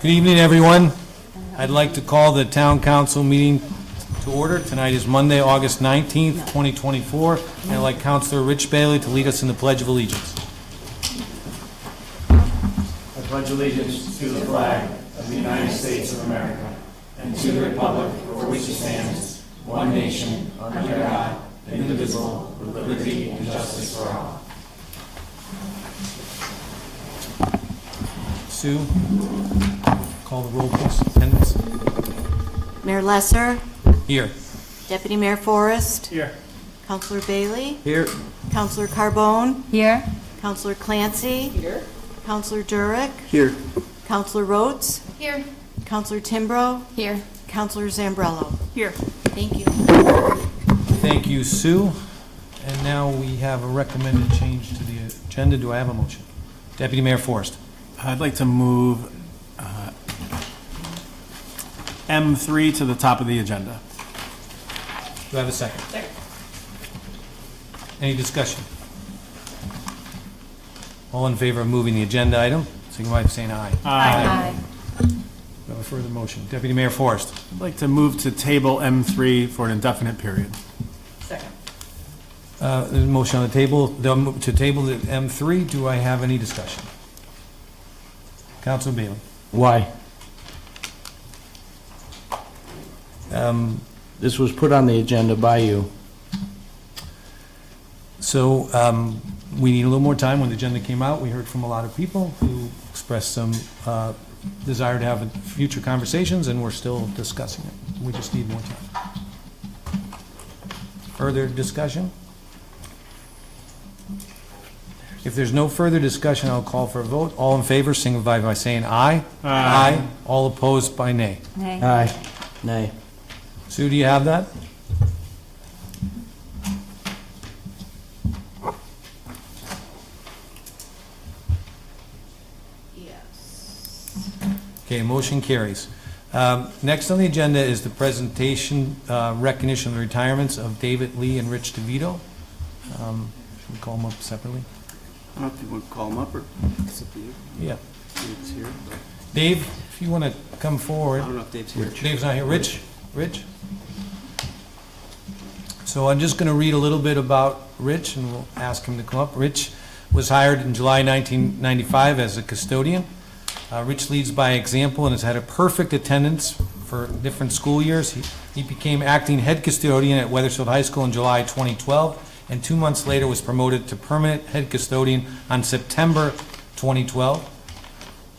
Good evening, everyone. I'd like to call the Town Council meeting to order. Tonight is Monday, August 19th, 2024, and I'd like Councilor Rich Bailey to lead us in the Pledge of Allegiance. I pledge allegiance to the flag of the United States of America and to the republic for which it stands, one nation, under God, indivisible, with liberty and justice for all. Sue, call the roll, please. Attendance. Mayor Lesser, Here. Deputy Mayor Forrest, Here. Councilor Bailey, Here. Councilor Carbone, Here. Councilor Clancy, here, Councilor Durick, Here. Councilor Rhodes, Here. Councilor Timbrow, Here. Councilor Zambrello. Here. Thank you. Thank you, Sue. And now we have a recommended change to the agenda. Do I have a motion? Deputy Mayor Forrest. I'd like to move M3 to the top of the agenda. Do I have a second? Second. Any discussion? All in favor of moving the agenda item, signify by saying aye. Aye. Do I have a further motion? Deputy Mayor Forrest. I'd like to move to table M3 for an indefinite period. Second. There's a motion on the table to table the M3. Do I have any discussion? Councilor Bailey. Why? This was put on the agenda by you. So we need a little more time. When the agenda came out, we heard from a lot of people who expressed some desire to have future conversations, and we're still discussing it. We just need more time. Further discussion? If there's no further discussion, I'll call for a vote. All in favor, signify by saying aye. Aye. All opposed by nay. Nay. Aye. Nay. Sue, do you have that? Yes. Okay, motion carries. Next on the agenda is the presentation, recognition of the retirements of David Lee and Rich DeVito. Should we call them up separately? I don't know if you want to call him up or it's up to you. Yeah. Dave's here. But Dave, if you want to come forward. I don't know if Dave's here. Dave's not here. Rich? Rich? So I'm just going to read a little bit about Rich, and we'll ask him to come up. Rich was hired in July 1995 as a custodian. Rich leads by example and has had a perfect attendance for different school years. He became acting head custodian at Wethersfield High School in July 2012, and 2 months later was promoted to permanent head custodian on September 2012.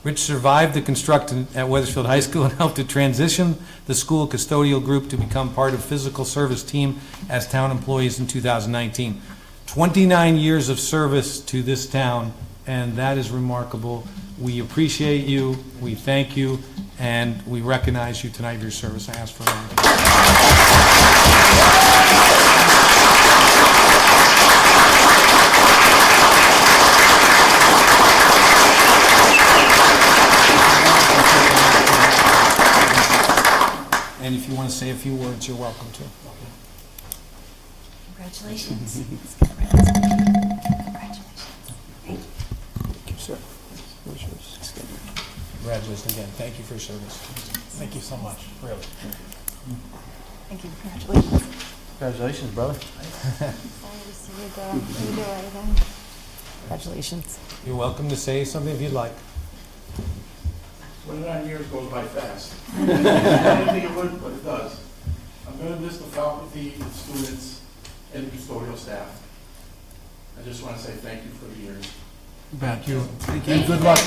Rich survived the construction at Wethersfield High School and helped to transition the school custodial group to become part of physical service team as town employees in 2019. 29 years of service to this town, and that is remarkable. We appreciate you, we thank you, and we recognize you tonight for your service. I ask for a round of And if you want to say a few words, you're welcome to. Congratulations. Thank you, sir. Congratulations again. Thank you for your service. Thank you so much, really. Thank you. Congratulations. Congratulations, brother. Congratulations. You're welcome to say something if you'd like. 29 years goes by fast. I didn't think it would, but it does. I'm going to miss the faculty, the students, and the custodial staff. I just want to say thank you for the years. Thank you. Thank you. And good luck.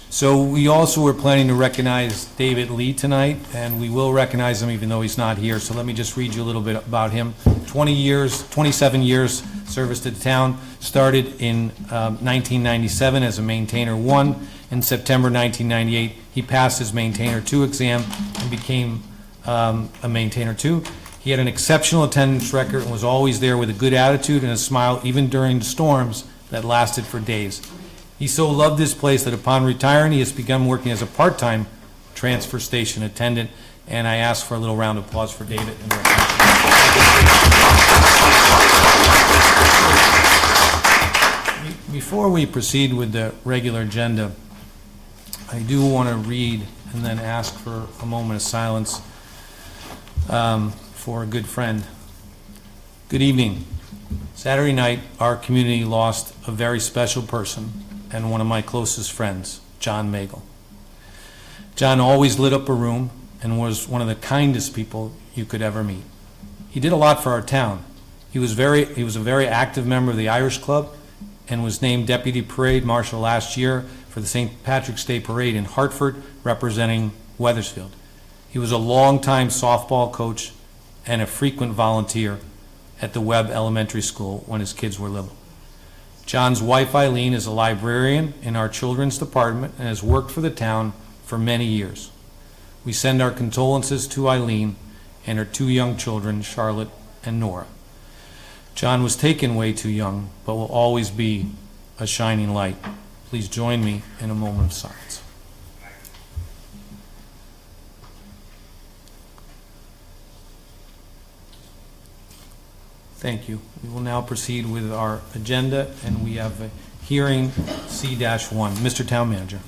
So we also were planning to recognize David Lee tonight, and we will recognize him even though he's not here. So let me just read you a little bit about him. 27 years service to the town. Started in 1997 as a maintainer 1. In September 1998, he passed his maintainer 2 exam and became a maintainer 2. He had an exceptional attendance record and was always there with a good attitude and a smile, even during storms that lasted for days. He so loved this place that upon retiring, he has begun working as a part-time transfer station attendant, and I ask for a little round of applause for David. Before we proceed with the regular agenda, I do want to read and then ask for a moment of silence for a good friend. Good evening. Saturday night, our community lost a very special person and one of my closest friends, John Magel. John always lit up a room and was one of the kindest people you could ever meet. He did a lot for our town. He was a very active member of the Irish Club and was named Deputy Parade Marshal last year for the St. Patrick's Day Parade in Hartford, representing Wethersfield. He was a longtime softball coach and a frequent volunteer at the Webb Elementary School when his kids were little. John's wife Eileen is a librarian in our children's department and has worked for the town for many years. We send our condolences to Eileen and her 2 young children, Charlotte and Nora. John was taken way too young, but will always be a shining light. Please join me in a moment of silence. Thank you. We will now proceed with our agenda, and we have a hearing C-1. Mr. Town Manager.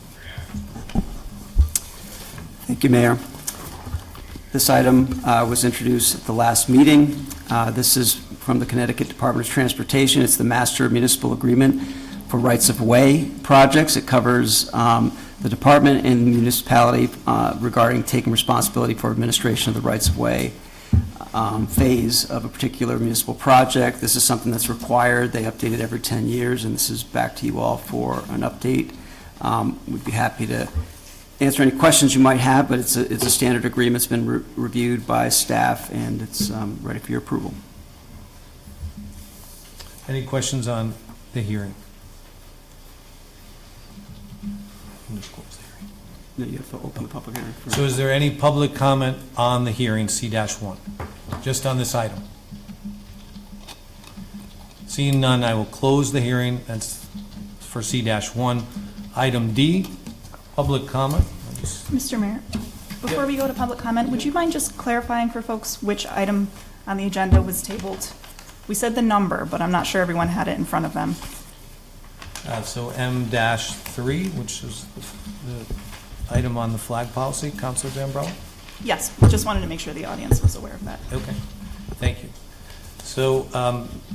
Thank you, Mayor. This item was introduced at the last meeting. This is from the Connecticut Department of Transportation. It's the Master Municipal Agreement for Rights-of-Way projects. It covers the department and the municipality regarding taking responsibility for administration of the rights-of-way phase of a particular municipal project. This is something that's required. They update it every 10 years, and this is back to you all for an update. We'd be happy to answer any questions you might have, but it's a standard agreement. It's been reviewed by staff, and it's ready for your approval. Any questions on the hearing? Just close the hearing. No, you have to open the public hearing. So is there any public comment on the hearing C-1? Just on this item? Seeing none, I will close the hearing. That's for C-1. Item D, public comment. Mr. Mayor, before we go to public comment, would you mind just clarifying for folks which item on the agenda was tabled? We said the number, but I'm not sure everyone had it in front of them. So M-3, which is the item on the flag policy, Councilor Zambrella? Yes, just wanted to make sure the audience was aware of that. Okay, thank you. So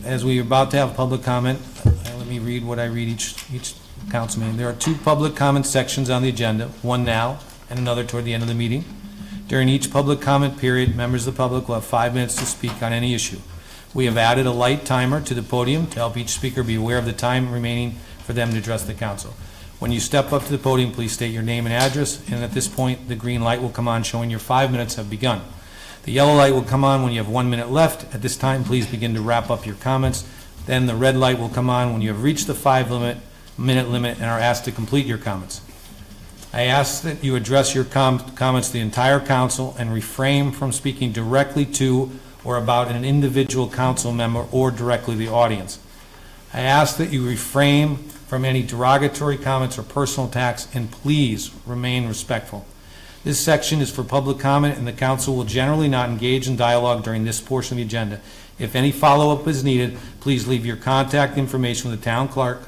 as we are about to have public comment, let me read what I read each council meeting. There are 2 public comment sections on the agenda, one now and another toward the end of the meeting. During each public comment period, members of the public will have 5 minutes to speak on any issue. We have added a light timer to the podium to help each speaker be aware of the time remaining for them to address the council. When you step up to the podium, please state your name and address, and at this point, the green light will come on showing your 5 minutes have begun. The yellow light will come on when you have 1 minute left. At this time, please begin to wrap up your comments. Then the red light will come on when you have reached the 5-minute limit and are asked to complete your comments. I ask that you address your comments to the entire council and refrain from speaking directly to or about an individual council member or directly to the audience. I ask that you refrain from any derogatory comments or personal attacks, and please remain respectful. This section is for public comment, and the council will generally not engage in dialogue during this portion of the agenda. If any follow-up is needed, please leave your contact information with the town clerk,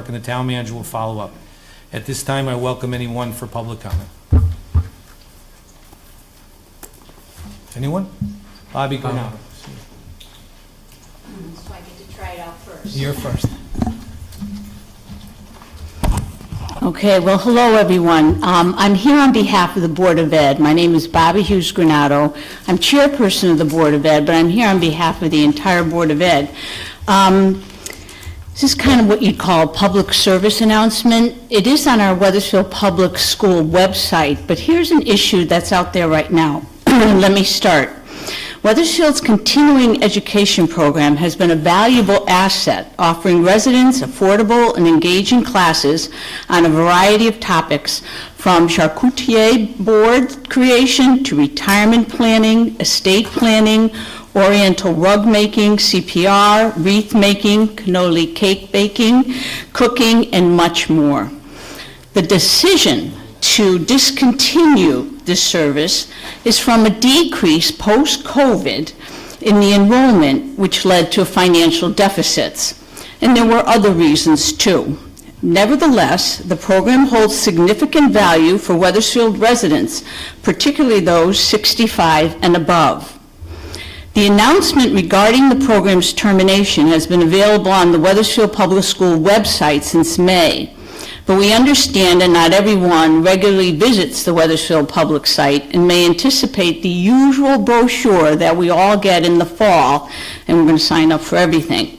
and the town manager will follow up. At this time, I welcome anyone for public comment. Anyone? Bobby, go now. So I get to try it out first. You're first. Okay, well, hello, everyone. I'm here on behalf of the Board of Ed. My name is Bobby Hughes Granato. I'm chairperson of the Board of Ed, but I'm here on behalf of the entire Board of Ed. This is kind of what you'd call a public service announcement. It is on our Wethersfield Public School website, but here's an issue that's out there right now. Let me start. Wethersfield's continuing education program has been a valuable asset, offering residents affordable and engaging classes on a variety of topics, from charcuterie board creation to retirement planning, estate planning, oriental rug making, CPR, wreath making, cannoli cake baking, cooking, and much more. The decision to discontinue this service is from a decrease post-COVID in the enrollment, which led to financial deficits. And there were other reasons too. Nevertheless, the program holds significant value for Wethersfield residents, particularly those 65 and above. The announcement regarding the program's termination has been available on the Wethersfield Public School website since May, but we understand that not everyone regularly visits the Wethersfield Public site and may anticipate the usual brochure that we all get in the fall, and we're going to sign up for everything.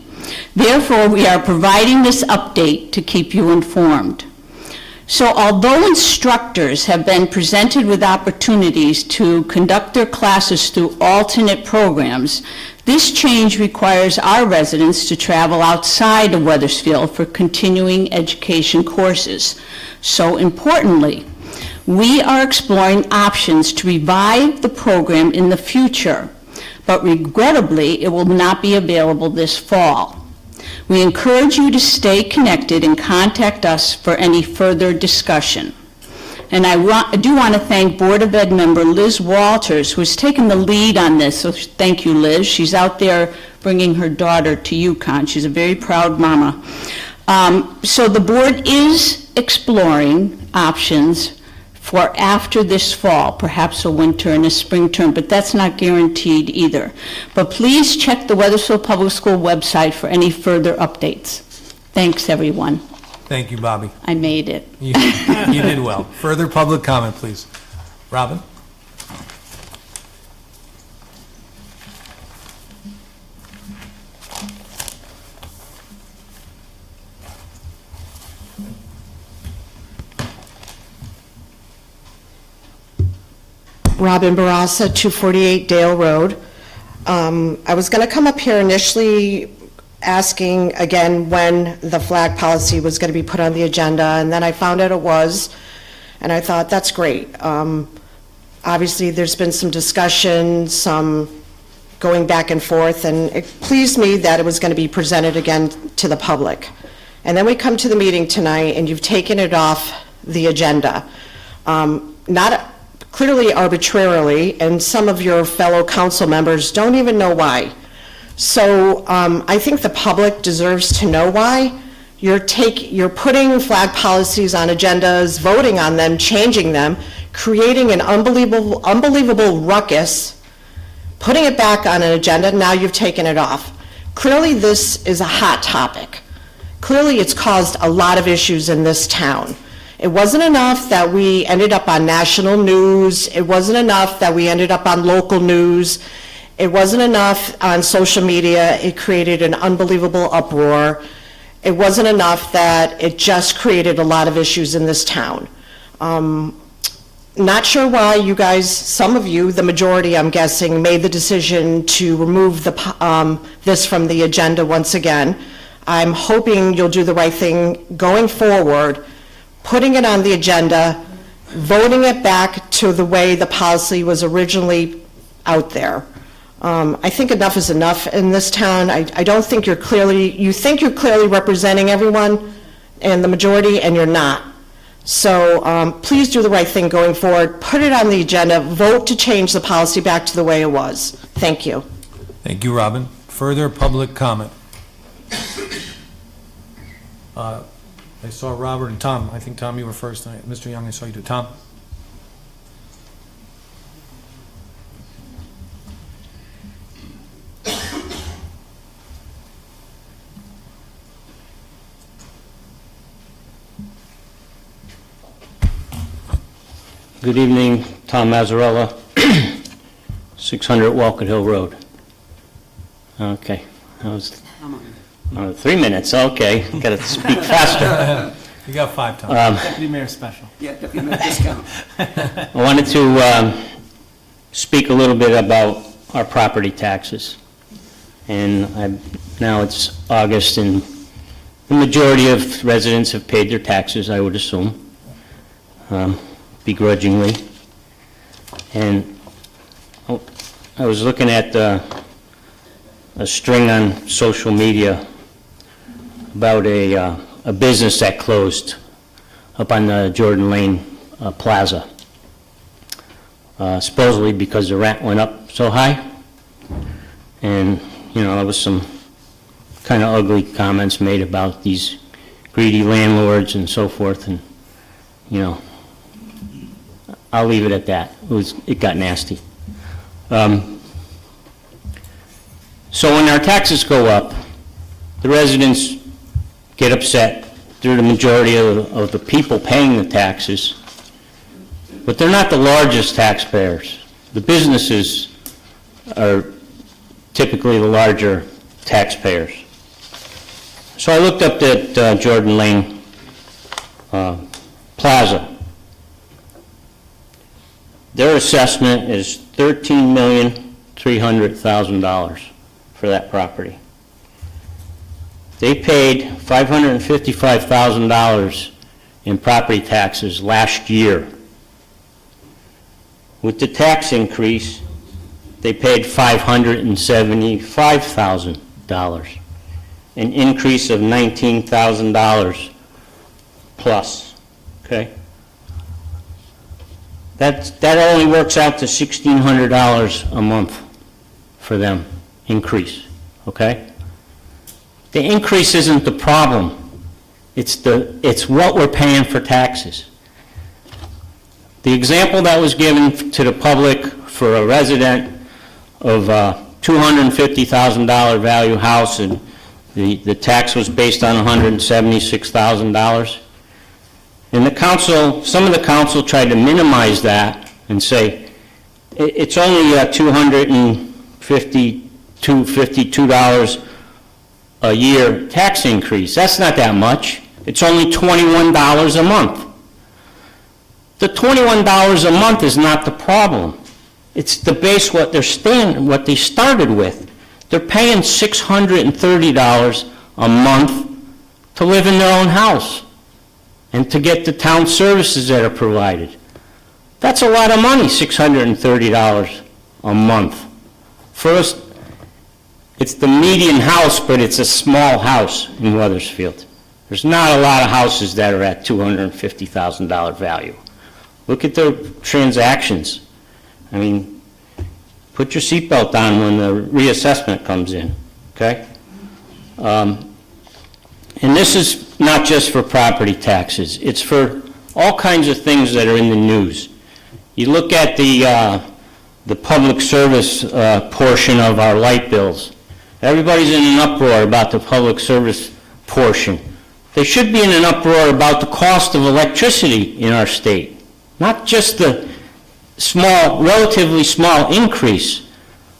Therefore, we are providing this update to keep you informed. So although instructors have been presented with opportunities to conduct their classes through alternate programs, this change requires our residents to travel outside of Wethersfield for continuing education courses. So importantly, we are exploring options to revive the program in the future, but regrettably, it will not be available this fall. We encourage you to stay connected and contact us for any further discussion. And I do want to thank Board of Ed member Liz Walters, who has taken the lead on this, so thank you, Liz. She's out there bringing her daughter to UConn. She's a very proud mama. So the board is exploring options for after this fall, perhaps a winter and a spring term, but that's not guaranteed either. But please check the Wethersfield Public School website for any further updates. Thanks, everyone. Thank you, Bobby. I made it. You did well. Further public comment, please. Robin? Robin Barassa, 248 Dale Road. I was going to come up here initially asking again when the flag policy was going to be put on the agenda, and then I found out it was, and I thought, that's great. Obviously, there's been some discussion, some going back and forth, and it pleased me that it was going to be presented again to the public. And then we come to the meeting tonight, and you've taken it off the agenda. Not clearly arbitrarily, and some of your fellow council members don't even know why. So I think the public deserves to know why. You're putting flag policies on agendas, voting on them, changing them, creating an unbelievable ruckus, putting it back on an agenda, now you've taken it off. Clearly this is a hot topic. Clearly it's caused a lot of issues in this town. It wasn't enough that we ended up on national news. It wasn't enough that we ended up on local news. It wasn't enough on social media. It created an unbelievable uproar. It wasn't enough that it just created a lot of issues in this town. Not sure why you guys, some of you, the majority I'm guessing, made the decision to remove this from the agenda once again. I'm hoping you'll do the right thing going forward, putting it on the agenda, voting it back to the way the policy was originally out there. I think enough is enough in this town. I don't think you think you're clearly representing everyone and the majority, and you're not. So please do the right thing going forward, put it on the agenda, vote to change the policy back to the way it was. Thank you. Thank you, Robin. Further public comment? I saw Robert and Tom. I think, Tom, you were first. Mr. Young, I saw you too. Tom? Good evening, Tom Mazzarella, 600 Walcott Hill Road. Okay, that was 3 minutes, okay, got to speak faster. You got 5, Tom. Deputy Mayor Special. Yeah, Deputy Mayor discount. I wanted to speak a little bit about our property taxes. And now it's August, and the majority of residents have paid their taxes, I would assume, begrudgingly. And I was looking at a string on social media about a business that closed up on the Jordan Lane Plaza, supposedly because the rent went up so high. And, there was some kind of ugly comments made about these greedy landlords and so forth, and, I'll leave it at that. It got nasty. So when our taxes go up, the residents get upset. They're the majority of the people paying the taxes, but they're not the largest taxpayers. The businesses are typically the larger taxpayers. So I looked up that Jordan Lane Plaza. Their assessment is $13,300,000 for that property. They paid $555,000 in property taxes last year. With the tax increase, they paid $575,000, an increase of $19,000 plus, okay? That only works out to $1,600 a month for them, increase, okay? The increase isn't the problem. It's what we're paying for taxes. The example that was given to the public for a resident of a $250,000 value house, and the tax was based on $176,000. And the council, some of the council tried to minimize that and say, it's only $252 a year tax increase. That's not that much. It's only $21 a month. The $21 a month is not the problem. It's the base what they started with. They're paying $630 a month to live in their own house and to get the town services that are provided. That's a lot of money, $630 a month. First, it's the median house, but it's a small house in Wethersfield. There's not a lot of houses that are at $250,000 value. Look at the transactions. I mean, put your seatbelt on when the reassessment comes in, okay? And this is not just for property taxes. It's for all kinds of things that are in the news. You look at the public service portion of our light bills. Everybody's in an uproar about the public service portion. They should be in an uproar about the cost of electricity in our state, not just the small, relatively small increase.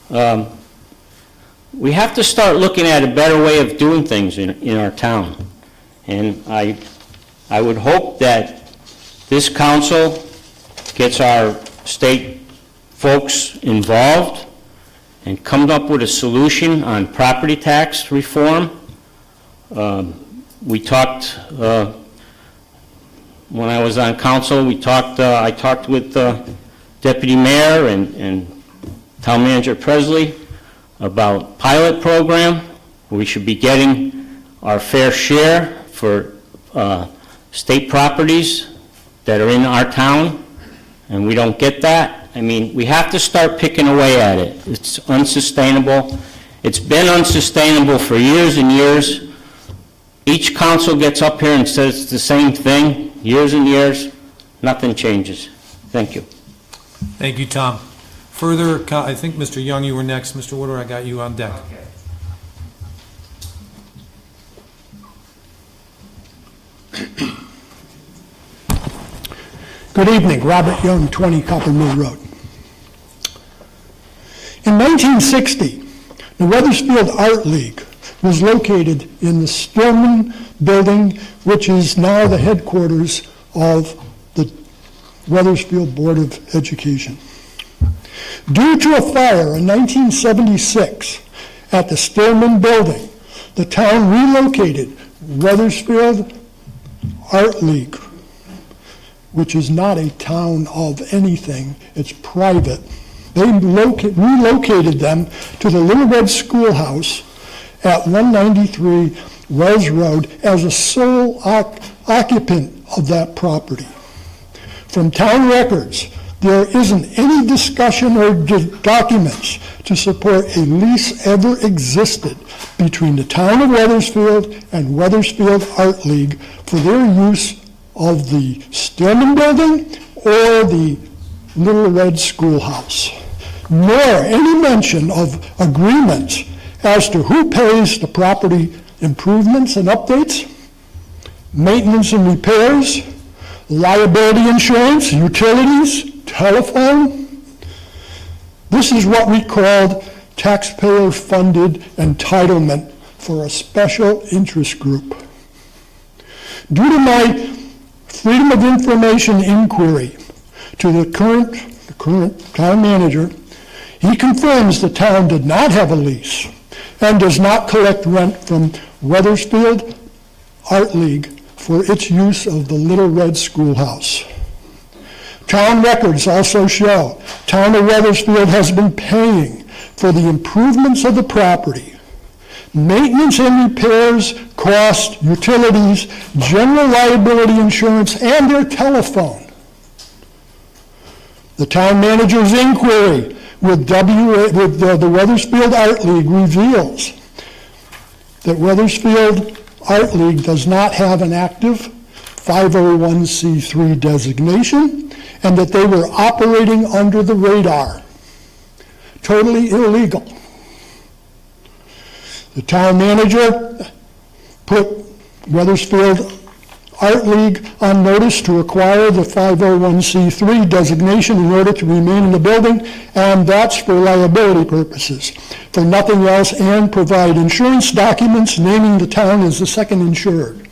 We have to start looking at a better way of doing things in our town. And I would hope that this council gets our state folks involved and comes up with a solution on property tax reform. We talked, when I was on council, I talked with Deputy Mayor and Town Manager Presley about pilot program. We should be getting our fair share for state properties that are in our town, and we don't get that. I mean, we have to start picking away at it. It's unsustainable. It's been unsustainable for years and years. Each council gets up here and says the same thing, years and years. Nothing changes. Thank you. Thank you, Tom. Further, I think, Mr. Young, you were next. Mr. Woodward, I got you on deck. Good evening, Robert Young, 20 Copper Mill Road. In 1960, the Wethersfield Art League was located in the Stillman Building, which is now the headquarters of the Wethersfield Board of Education. Due to a fire in 1976 at the Stillman Building, the town relocated Wethersfield Art League, which is not a town of anything, it's private. They relocated them to the Little Red Schoolhouse at 193 Wells Road as a sole occupant of that property. From town records, There isn't any discussion or documents to support a lease ever existed between the Town of Wethersfield and Wethersfield Art League for their use of the Stillman Building or the Little Red Schoolhouse, nor any mention of agreements as to who pays the property improvements and updates, maintenance and repairs, liability insurance, utilities, telephone. This is what we called taxpayer-funded entitlement for a special interest group. Due to my Freedom of Information inquiry to the current town manager, he confirms the town did not have a lease and does not collect rent from Wethersfield Art League for its use of the Little Red Schoolhouse. Town records also show Town of Wethersfield has been paying for the improvements of the property, maintenance and repairs, costs, utilities, general liability insurance, and their telephone. The town manager's inquiry with the Wethersfield Art League reveals that Wethersfield Art League does not have an active 501c3 designation and that they were operating under the radar. Totally illegal. The town manager put Wethersfield Art League on notice to acquire the 501c3 designation in order to remain in the building, and that's for liability purposes, for nothing else, and provide insurance documents naming the town as the second insured.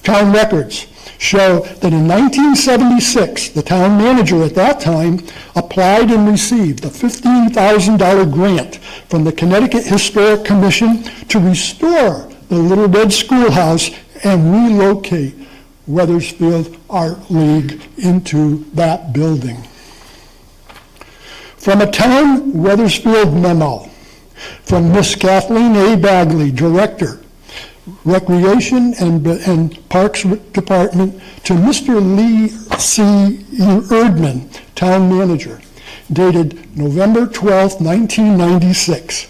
Town records show that in 1976, the town manager at that time applied and received a $15,000 grant from the Connecticut Historic Commission to restore the Little Red Schoolhouse and relocate Wethersfield Art League into that building. From a Town Wethersfield memo from Miss Kathleen A. Bagley, Director, Recreation and Parks Department, to Mr. Lee C. Erdman, Town Manager, dated November 12, 1996,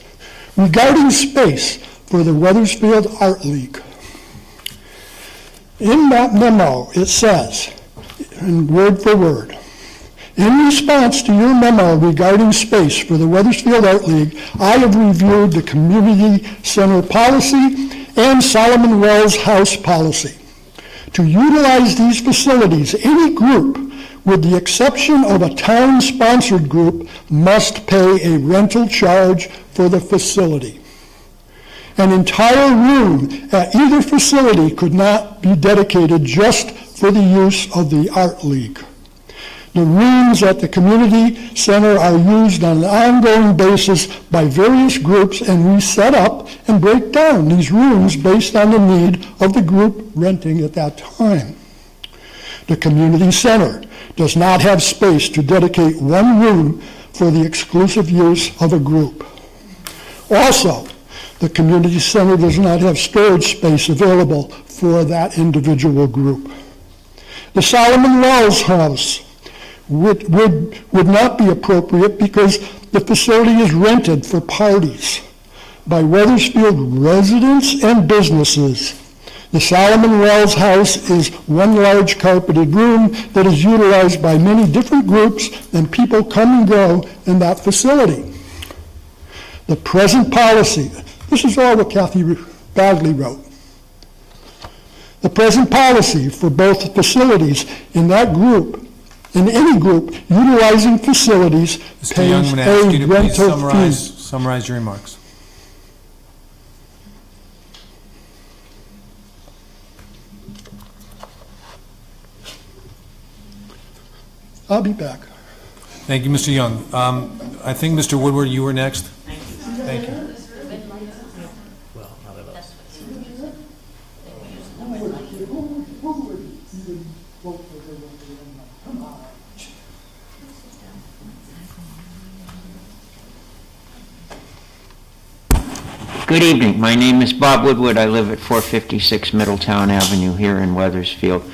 regarding space for the Wethersfield Art League. In that memo, it says, in word for word, in response to your memo regarding space for the Wethersfield Art League, I have reviewed the community center policy and Solomon Wells House policy. To utilize these facilities, any group, with the exception of a town-sponsored group, must pay a rental charge for the facility. An entire room at either facility could not be dedicated just for the use of the Art League. The rooms at the community center are used on an ongoing basis by various groups, and we set up and break down these rooms based on the need of the group renting at that time. The community center does not have space to dedicate one room for the exclusive use of a group. Also, the community center does not have storage space available for that individual group. The Solomon Wells House would not be appropriate because the facility is rented for parties by Wethersfield residents and businesses. The Solomon Wells House is one large carpeted room that is utilized by many different groups, and people come and go in that facility. The present policy, this is all what Kathy Bagley wrote. The present policy for both facilities in that group, in any group utilizing facilities, Mr. Young, I'm pays going to ask you a to please rental fee. summarize your remarks. I'll be back. Thank you, Mr. Young. I think, Mr. Woodward, you were next. Thank you. Good evening. My name is Bob Woodward. I live at 456 Middletown Avenue here in Wethersfield.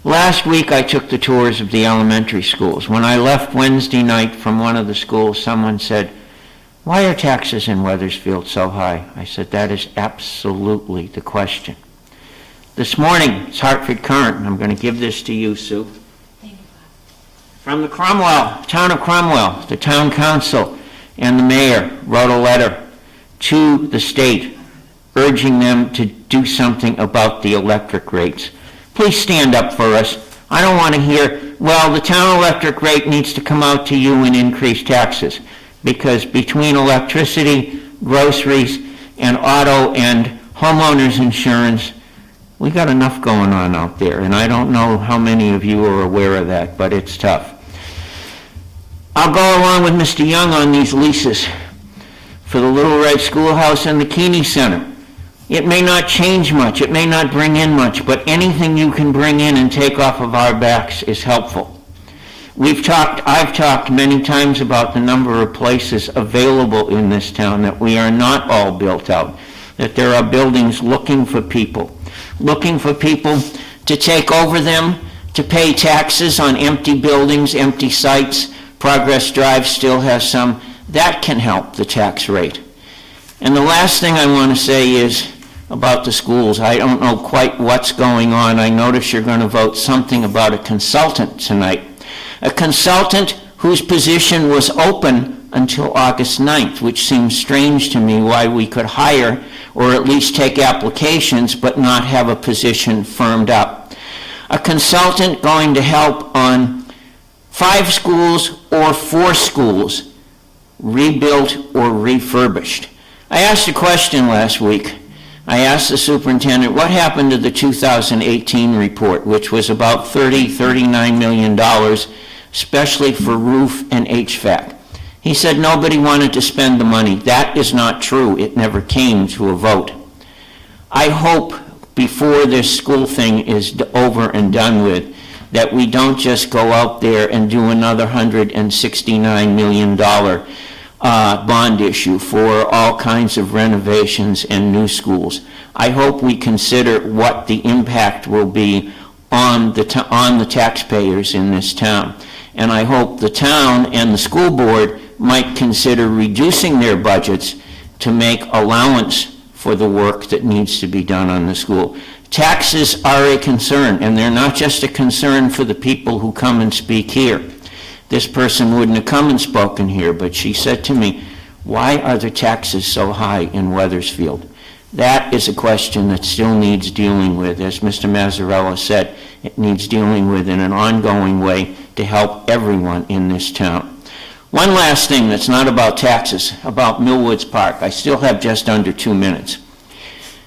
Last week, I took the tours of the elementary schools. When I left Wednesday night from one of the schools, someone said, "Why are taxes in Wethersfield so high?" I said, "That is absolutely the question." This morning, it's Hartford Current, and I'm going to give this to you, Sue. From the Town of Cromwell, the town council and the mayor wrote a letter to the state urging them to do something about the electric rates. Please stand up for us. I don't want to hear, well, the town electric rate needs to come out to you and increase taxes, because between electricity, groceries, and auto and homeowners insurance, we got enough going on out there, and I don't know how many of you are aware of that, but it's tough. I'll go along with Mr. Young on these leases for the Little Red Schoolhouse and the Keeney Center. It may not change much, it may not bring in much, but anything you can bring in and take off of our backs is helpful. I've talked many times about the number of places available in this town, that we are not all built out, that there are buildings looking for people to take over them, to pay taxes on empty buildings, empty sites. Progress Drive still has some. That can help the tax rate. And the last thing I want to say is about the schools. I don't know quite what's going on. I notice you're going to vote something about a consultant tonight. A consultant whose position was open until August 9th, which seems strange to me, why we could hire or at least take applications but not have a position firmed up. A consultant going to help on 5 schools or 4 schools, rebuilt or refurbished. I asked a question last week. I asked the superintendent, what happened to the 2018 report, which was about $39 million, especially for roof and HVAC. He said nobody wanted to spend the money. That is not true. It never came to a vote. I hope before this school thing is over and done with, that we don't just go out there and do another $169 million bond issue for all kinds of renovations and new schools. I hope we consider what the impact will be on the taxpayers in this town. And I hope the town and the school board might consider reducing their budgets to make allowance for the work that needs to be done on the school. Taxes are a concern, and they're not just a concern for the people who come and speak here. This person wouldn't have come and spoken here, but she said to me, why are the taxes so high in Wethersfield? That is a question that still needs dealing with. As Mr. Mazzarella said, it needs dealing with in an ongoing way to help everyone in this town. One last thing that's not about taxes, about Millwoods Park. I still have just under 2 minutes.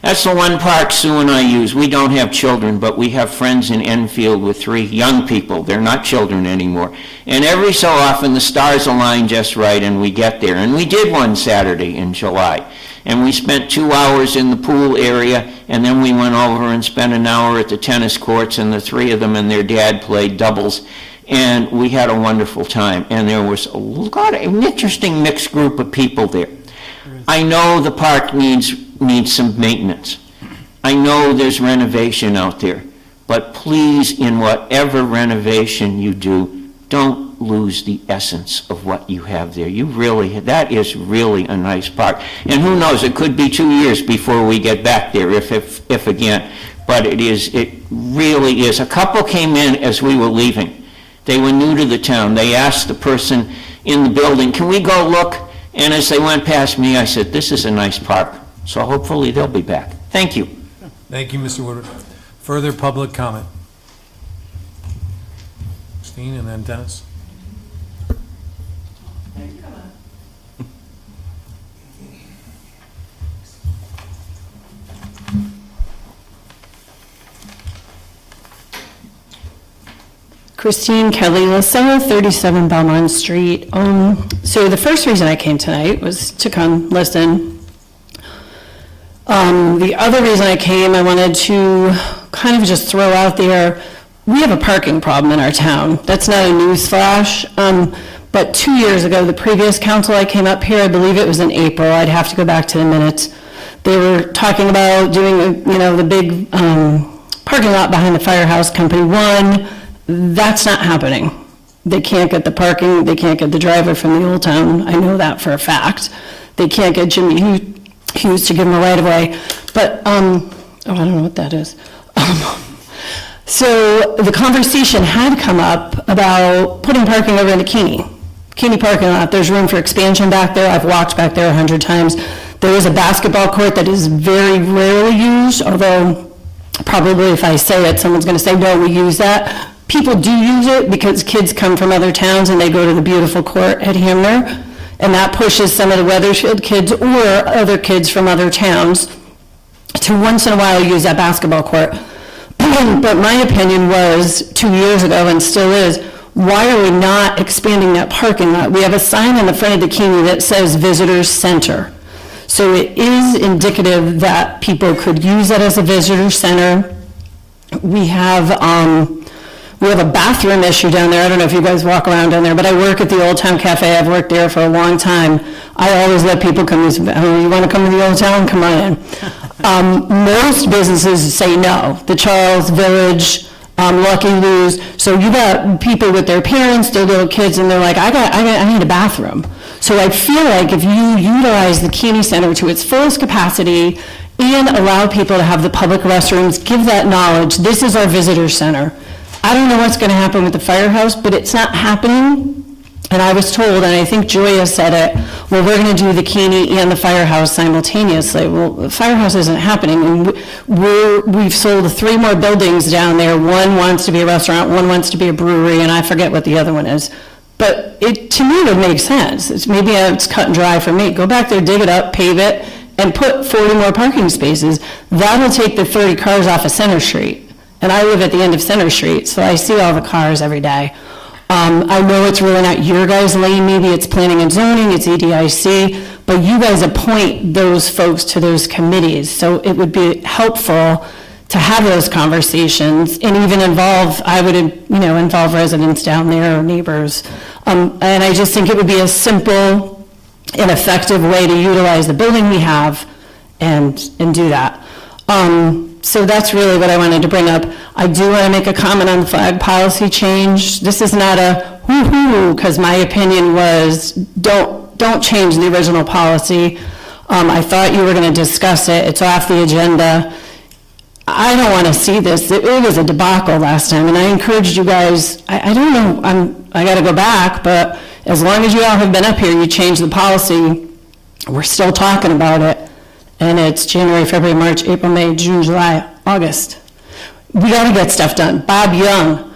That's the one park Sue and I use. We don't have children, but we have friends in Enfield with 3 young people. They're not children anymore. And every so often the stars align just right and we get there. And we did one Saturday in July. And we spent 2 hours in the pool area, and then we went over and spent an hour at the tennis courts, and the 3 of them and their dad played doubles. And we had a wonderful time. And there was a lot of an interesting mixed group of people there. I know the park needs some maintenance. I know there's renovation out there, but please, in whatever renovation you do, don't lose the essence of what you have there. That is really a nice park. And who knows, it could be 2 years before we get back there, if again, but it really is. A couple came in as we were leaving. They were new to the town. They asked the person in the building, can we go look? And as they went past me, I said, this is a nice park. So hopefully they'll be back. Thank you. Thank you, Mr. Woodward. Further public comment? Deane and then Dennis. Christine Kelly Lasso, 37 Belmont Street. So the first reason I came tonight was to come listen. The other reason I came, I wanted to kind of just throw out there, we have a parking problem in our town. That's not a news flash, but 2 years ago, the previous council I came up here, I believe it was in April, I'd have to go back to the minutes. They were talking about doing, the big parking lot behind the firehouse company. One, that's not happening. They can't get the parking, they can't get the driver from the Old Town, I know that for a fact. They can't get Jimmy Hughes to give them a right-of-way, but, oh, I don't know what that is. So the conversation had come up about putting parking over in the Keeney parking lot. There's room for expansion back there. I've walked back there 100 times. There is a basketball court that is very rarely used, although probably if I say it, someone's going to say, no, we use that. People do use it because kids come from other towns and they go to the beautiful court at Hamner, and that pushes some of the Wethersfield kids or other kids from other towns to once in a while use that basketball court. But my opinion was 2 years ago, and still is, why are we not expanding that parking lot? We have a sign in the front of the Keeney that says Visitors Center. So it is indicative that people could use it as a visitor center. We have a bathroom issue down there. I don't know if you guys walk around down there, but I work at the Old Town Cafe. I've worked there for a long time. I always let people come use, oh, you want to come to the Old Town? Come on in. Most businesses say no. The Charles Village, Lucky Lou's. So you got people with their parents, their little kids, and they're like, I need a bathroom. So I feel like if you utilize the Keeney Center to its fullest capacity and allow people to have the public restrooms, give that knowledge, this is our visitor center. I don't know what's going to happen with the firehouse, but it's not happening. And I was told, and I think Joya said it, well, we're going to do the Keeney and the firehouse simultaneously. Well, the firehouse isn't happening. And we've sold 3 more buildings down there. One wants to be a restaurant, one wants to be a brewery, and I forget what the other one is. But to me, it would make sense. Maybe it's cut and dry for me. Go back there, dig it up, pave it, and put 40 more parking spaces. That'll take the 30 cars off of Center Street. And I live at the end of Center Street, so I see all the cars every day. I know it's really not your guys' lane, maybe it's planning and zoning, it's EDIC, but you guys appoint those folks to those committees, so it would be helpful to have those conversations and even involve, I would, involve residents down there or neighbors. And I just think it would be a simple and effective way to utilize the building we have and do that. So that's really what I wanted to bring up. I do want to make a comment on the flag policy change. This is not a woo-hoo, because my opinion was don't change the original policy. I thought you were going to discuss it. It's off the agenda. I don't want to see this. It was a debacle last time, and I encouraged you guys, I don't know, I got to go back, but as long as you all have been up here, you changed the policy. We're still talking about it. And it's January, February, March, April, May, June, July, August. We got to get stuff done. Bob Young,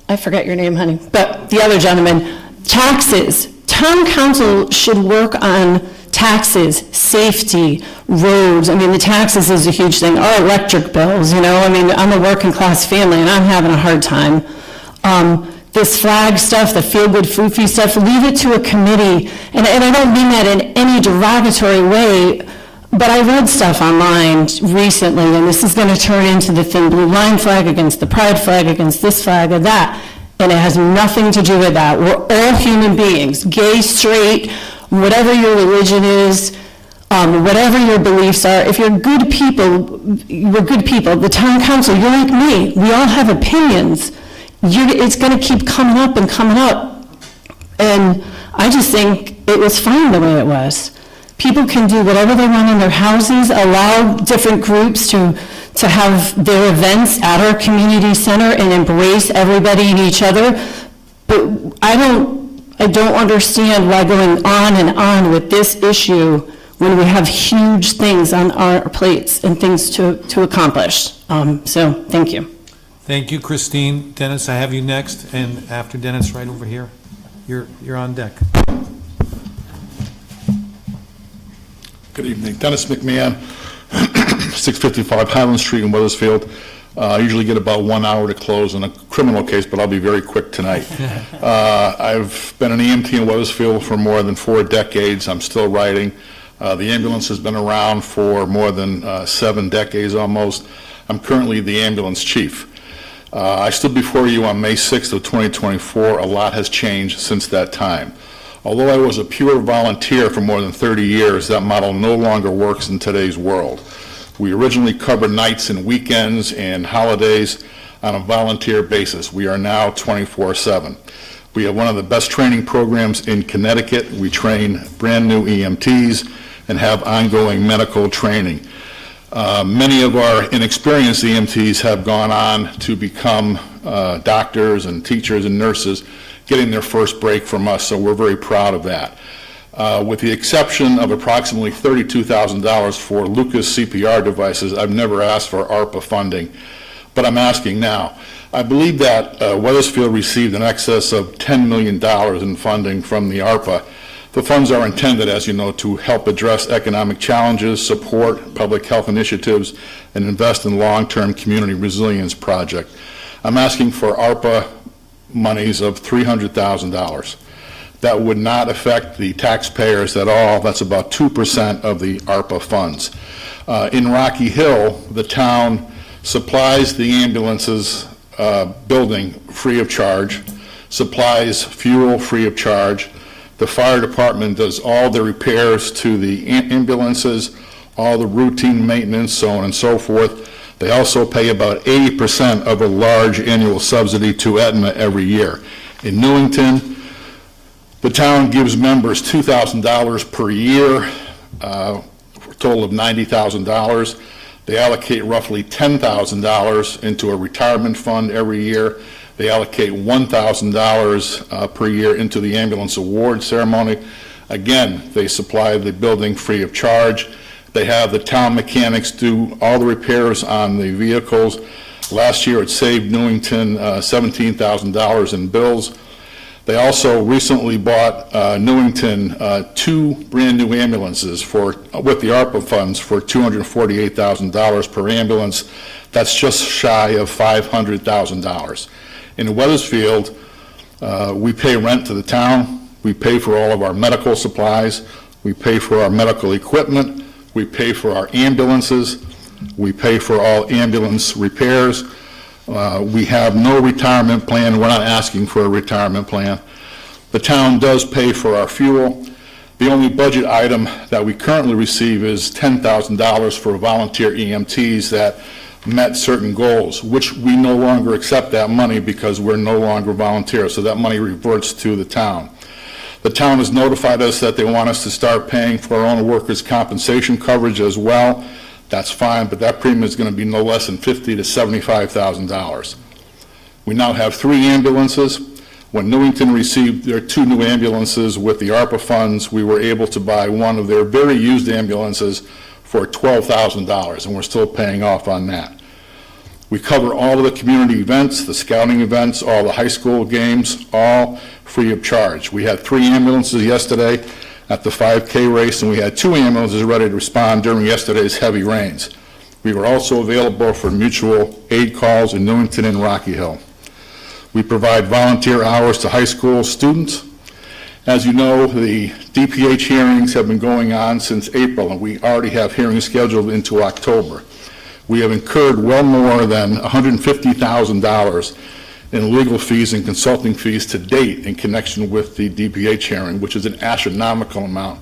I forget your name, honey, but the other gentleman, taxes. Town council should work on taxes, safety, roads. I mean, the taxes is a huge thing. Our electric bills, I'm a working class family and I'm having a hard time. This flag stuff, the feel-good, foofy stuff, leave it to a committee. And I don't mean that in any derogatory way, but I read stuff online recently, and this is going to turn into the thin blue line flag against the pride flag, against this flag or that, and it has nothing to do with that. We're all human beings, gay, straight, whatever your religion is, whatever your beliefs are. If you're good people, we're good people. The town council, you're like me. We all have opinions. It's going to keep coming up and coming up. And I just think it was fine the way it was. People can do whatever they want in their houses, allow different groups to have their events at our community center and embrace everybody and each other. But I don't understand why going on and on with this issue when we have huge things on our plates and things to accomplish. So, thank you. Thank you, Christine. Dennis, I have you next, and after Dennis, right over here. You're on deck. Good evening. Dennis McMahon, 655 Highland Street in Wethersfield. I usually get about 1 hour to close on a criminal case, but I'll be very quick tonight. I've been an EMT in Wethersfield for more than 4 decades. I'm still writing. The ambulance has been around for more than 7 decades almost. I'm currently the ambulance chief. I stood before you on May 6th of 2024. A lot has changed since that time. Although I was a pure volunteer for more than 30 years, that model no longer works in today's world. We originally covered nights and weekends and holidays on a volunteer basis. We are now 24/7. We have one of the best training programs in Connecticut. We train brand-new EMTs and have ongoing medical training. Many of our inexperienced EMTs have gone on to become doctors and teachers and nurses, getting their first break from us, so we're very proud of that. With the exception of approximately $32,000 for Lucas CPR devices, I've never asked for ARPA funding, but I'm asking now. I believe that Wethersfield received in excess of $10 million in funding from the ARPA. The funds are intended, as you know, to help address economic challenges, support public health initiatives, and invest in long-term community resilience project. I'm asking for ARPA monies of $300,000. That would not affect the taxpayers at all. That's about 2% of the ARPA funds. In Rocky Hill, the town supplies the ambulances building free of charge, supplies fuel free of charge. The fire department does all the repairs to the ambulances, all the routine maintenance, so on and so forth. They also pay about 80% of a large annual subsidy to Aetna every year. In Newington, the town gives members $2,000 per year, for a total of $90,000. They allocate roughly $10,000 into a retirement fund every year. They allocate $1,000 per year into the ambulance award ceremony. Again, they supply the building free of charge. They have the town mechanics do all the repairs on the vehicles. Last year, it saved Newington $17,000 in bills. They also recently bought Newington 2 brand-new ambulances with the ARPA funds for $248,000 per ambulance. That's just shy of $500,000. In Wethersfield, we pay rent to the town. We pay for all of our medical supplies. We pay for our medical equipment. We pay for our ambulances. We pay for all ambulance repairs. We have no retirement plan. We're not asking for a retirement plan. The town does pay for our fuel. The only budget item that we currently receive is $10,000 for volunteer EMTs that met certain goals, which we no longer accept that money because we're no longer volunteers, so that money reverts to the town. The town has notified us that they want us to start paying for our own workers' compensation coverage as well. That's fine, but that premium is going to be no less than $50,000 to $75,000. We now have 3 ambulances. When Newington received their 2 new ambulances with the ARPA funds, we were able to buy one of their very used ambulances for $12,000, and we're still paying off on that. We cover all of the community events, the scouting events, all the high school games, all free of charge. We had 3 ambulances yesterday at the 5K race, and we had 2 ambulances ready to respond during yesterday's heavy rains. We were also available for mutual aid calls in Newington and Rocky Hill. We provide volunteer hours to high school students. As you know, the DPH hearings have been going on since April, and we already have hearings scheduled into October. We have incurred well more than $150,000 in legal fees and consulting fees to date in connection with the DPH hearing, which is an astronomical amount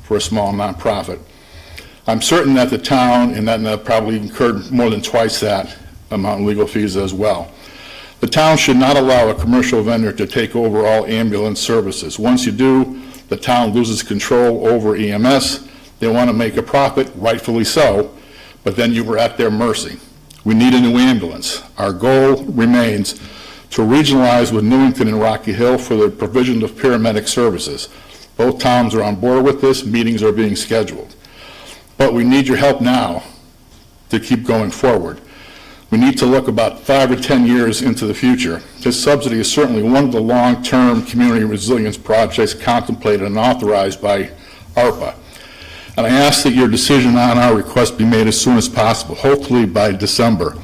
for a small nonprofit. I'm certain that the town and Aetna probably incurred more than twice that amount in legal fees as well. The town should not allow a commercial vendor to take over all ambulance services. Once you do, the town loses control over EMS. They want to make a profit, rightfully so, but then you were at their mercy. We need a new ambulance. Our goal remains to regionalize with Newington and Rocky Hill for the provision of paramedic services. Both towns are on board with this. Meetings are being scheduled. But we need your help now to keep going forward. We need to look about 5 or 10 years into the future. This subsidy is certainly one of the long-term community resilience projects contemplated and authorized by ARPA. And I ask that your decision on our request be made as soon as possible, hopefully by December.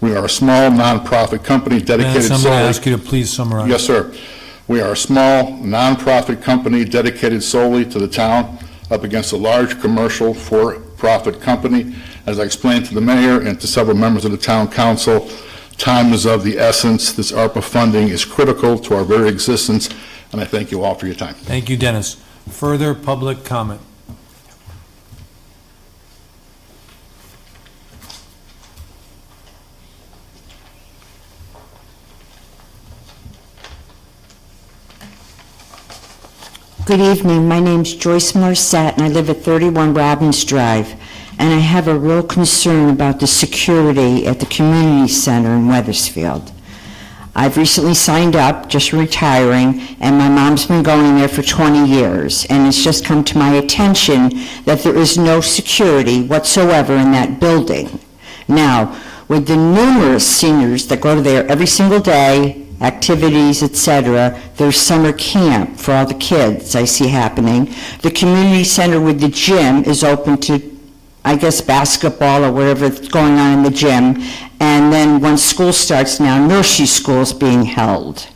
We are a small nonprofit company dedicated I'm going solely... to ask you to please summarize. Yes, sir. We are a small nonprofit company dedicated solely to the town, up against a large commercial for-profit company. As I explained to the mayor and to several members of the town council, time is of the essence. This ARPA funding is critical to our very existence, and I thank you all for your time. Thank you, Dennis. Further public comment? Good evening. My name's Joyce Morissette, and I live at 31 Robbins Drive. And I have a real concern about the security at the community center in Wethersfield. I've recently signed up, just retiring, and my mom's been going there for 20 years. And it's just come to my attention that there is no security whatsoever in that building. Now, with the numerous seniors that go there every single day, activities, etc., there's summer camp for all the kids I see happening. The community center with the gym is open to, I guess, basketball or whatever's going on in the gym. And then when school starts now, nursery school's being held.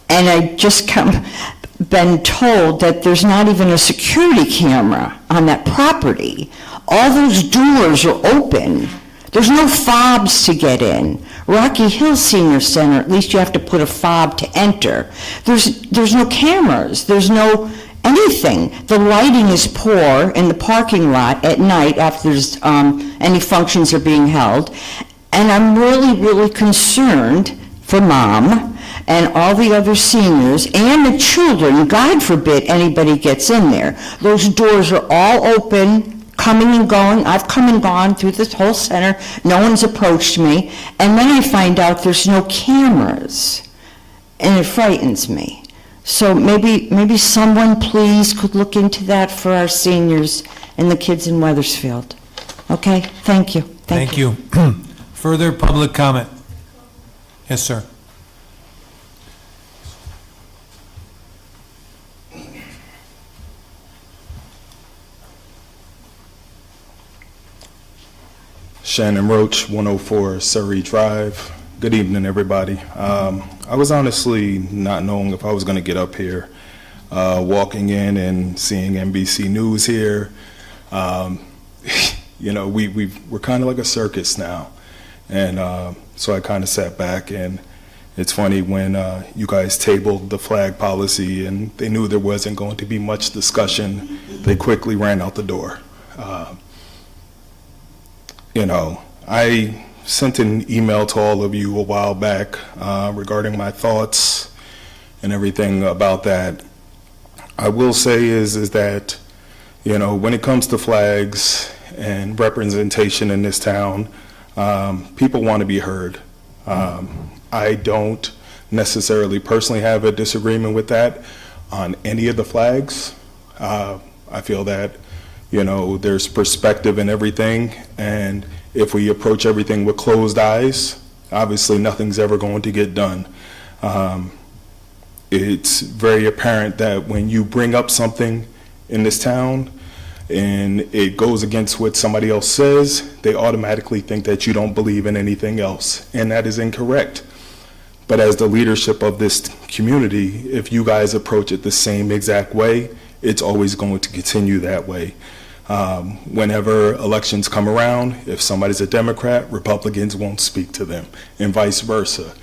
And I just been told that there's not even a security camera on that property. All those doors are open. There's no fobs to get in. Rocky Hill Senior Center, at least you have to put a fob to enter. There's no cameras. There's no anything. The lighting is poor in the parking lot at night after there's any functions are being held. And I'm really, really concerned for Mom and all the other seniors and the children. God forbid anybody gets in there. Those doors are all open, coming and going. I've come and gone through this whole center. No one's approached me. And then I find out there's no cameras. And it frightens me. So maybe someone please could look into that for our seniors and the kids in Wethersfield. Okay, thank you. Thank you. Further public comment? Yes, sir. Shannon Roach, 104 Surrey Drive. Good evening, everybody. I was honestly not knowing if I was going to get up here. Walking in and seeing NBC News here, you know, we're kind of like a circus now. And so I kind of sat back, and it's funny when you guys tabled the flag policy and they knew there wasn't going to be much discussion, they quickly ran out the door. You know, I sent an email to all of you a while back regarding my thoughts and everything about that. I will say is that, you know, when it comes to flags and representation in this town, people want to be heard. I don't necessarily personally have a disagreement with that on any of the flags. I feel that, you know, there's perspective in everything, and if we approach everything with closed eyes, obviously nothing's ever going to get done. It's very apparent that when you bring up something in this town and it goes against what somebody else says, they automatically think that you don't believe in anything else, and that is incorrect. But as the leadership of this community, if you guys approach it the same exact way, it's always going to continue that way. Whenever elections come around, if somebody's a Democrat, Republicans won't speak to them, and vice versa.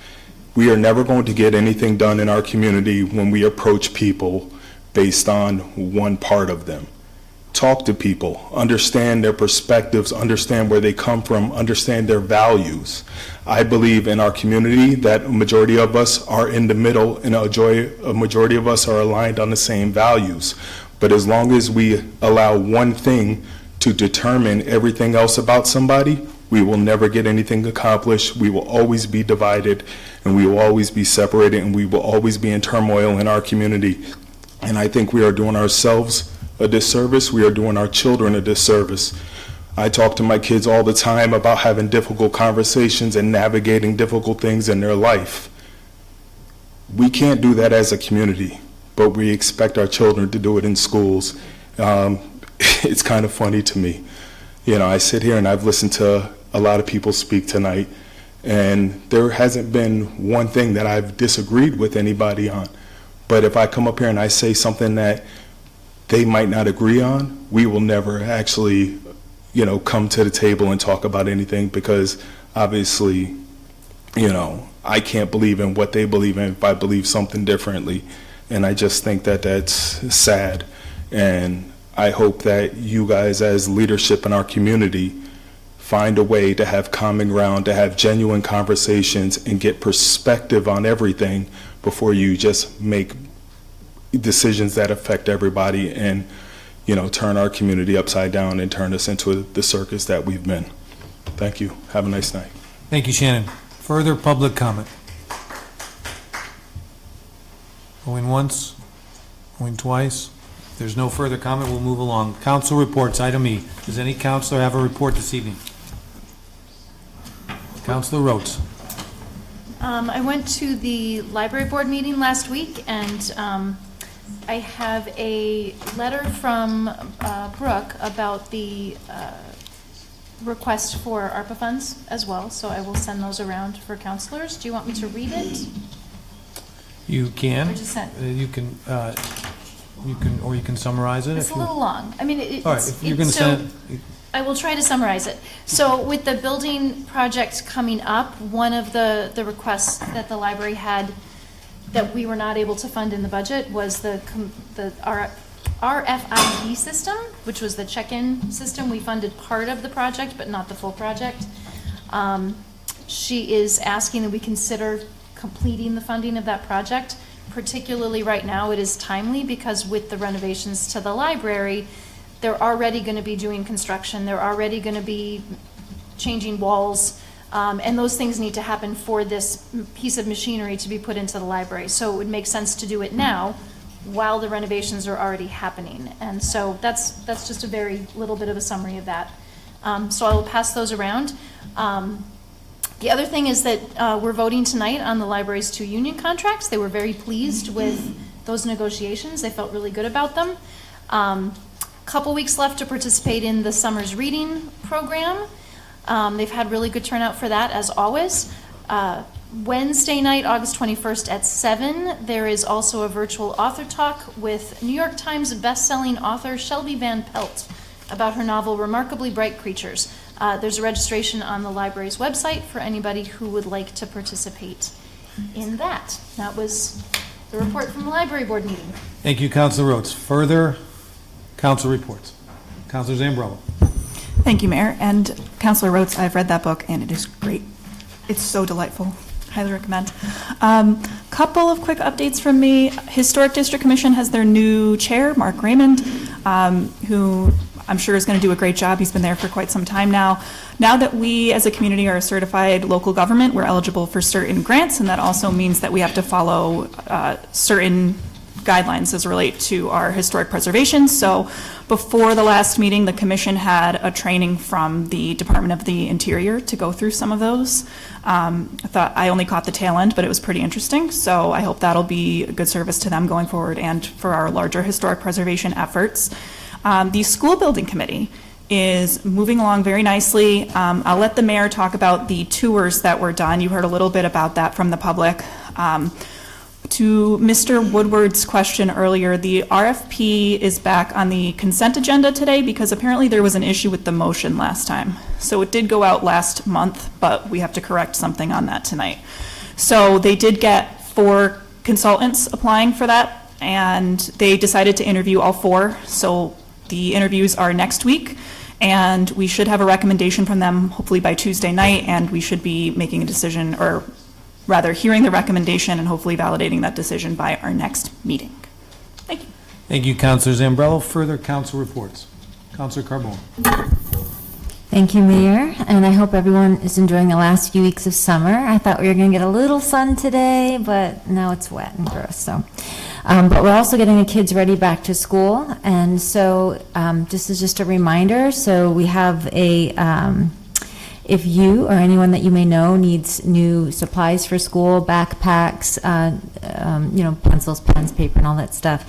We are never going to get anything done in our community when we approach people based on one part of them. Talk to people, understand their perspectives, understand where they come from, understand their values. I believe in our community that a majority of us are in the middle, and a majority of us are aligned on the same values. But as long as we allow one thing to determine everything else about somebody, we will never get anything accomplished. We will always be divided, and we will always be separated, and we will always be in turmoil in our community. And I think we are doing ourselves a disservice. We are doing our children a disservice. I talk to my kids all the time about having difficult conversations and navigating difficult things in their life. We can't do that as a community, but we expect our children to do it in schools. It's kind of funny to me. You know, I sit here and I've listened to a lot of people speak tonight, and there hasn't been one thing that I've disagreed with anybody on. But if I come up here and I say something that they might not agree on, we will never actually, you know, come to the table and talk about anything, because obviously, you know, I can't believe in what they believe in if I believe something differently. And I just think that that's sad. And I hope that you guys as leadership in our community find a way to have common ground, to have genuine conversations and get perspective on everything before you just make, decisions that affect everybody and, turn our community upside down and turn us into the circus that we've been. Thank you. Have a nice night. Thank you, Shannon. Further public comment? Going once, going twice. If there's no further comment, we'll move along. Council reports, item E. Does any councilor have a report this evening? Councilor Rhodes. I went to the library board meeting last week, and I have a letter from Brooke about the request for ARPA funds as well, so I will send those around for councilors. Do you want me to read it? You can. Or just send? You can summarize it. It's if a you- little long. I mean, All right, if you're going to send it. I will try to summarize it. So with the building project coming up, one of the requests that the library had that we were not able to fund in the budget was the RFID system, which was the check-in system. We funded part of the project, but not the full project. She is asking that we consider completing the funding of that project. Particularly right now, it is timely because with the renovations to the library, they're already going to be doing construction. They're already going to be changing walls. And those things need to happen for this piece of machinery to be put into the library. So it would make sense to do it now while the renovations are already happening. And so that's just a very little bit of a summary of that. So I will pass those around. The other thing is that we're voting tonight on the library's 2 union contracts. They were very pleased with those negotiations. They felt really good about them. Couple weeks left to participate in the summer's reading program. They've had really good turnout for that, as always. Wednesday night, August 21st at 7, there is also a virtual author talk with New York Times best-selling author Shelby Van Pelt about her novel Remarkably Bright Creatures. There's a registration on the library's website for anybody who would like to participate in that. That was the report from the library board meeting. Thank you, Councilor Rhodes. Further council reports. Councilor Zambrello. Thank you, Mayor. And Councilor Rhodes, I've read that book, and it is great. It's so delightful. Highly recommend. Couple of quick updates from me. Historic District Commission has their new chair, Mark Raymond, who I'm sure is going to do a great job. He's been there for quite some time now. Now that we as a community are a certified local government, we're eligible for certain grants, and that also means that we have to follow certain guidelines as relate to our historic preservation. So before the last meeting, the commission had a training from the Department of the Interior to go through some of those. I thought I only caught the tail end, but it was pretty interesting. So I hope that'll be a good service to them going forward and for our larger historic preservation efforts. The school building committee is moving along very nicely. I'll let the mayor talk about the tours that were done. You heard a little bit about that from the public. To Mr. Woodward's question earlier, the RFP is back on the consent agenda today because apparently there was an issue with the motion last time. So it did go out last month, but we have to correct something on that tonight. So they did get 4 consultants applying for that, and they decided to interview all 4. So the interviews are next week, and we should have a recommendation from them hopefully by Tuesday night, and we should be making a decision, or rather hearing the recommendation and hopefully validating that decision by our next meeting. Thank you. Thank you, Councilor Zambrello. Further council reports. Councilor Carbone. Thank you, Mayor, and I hope everyone is enjoying the last few weeks of summer. I thought we were going to get a little sun today, but now it's wet and gross. So, but we're also getting the kids ready back to school, and so just a reminder. So we have a. If you or anyone that you may know needs new supplies for school, backpacks, pencils, pens, paper, and all that stuff,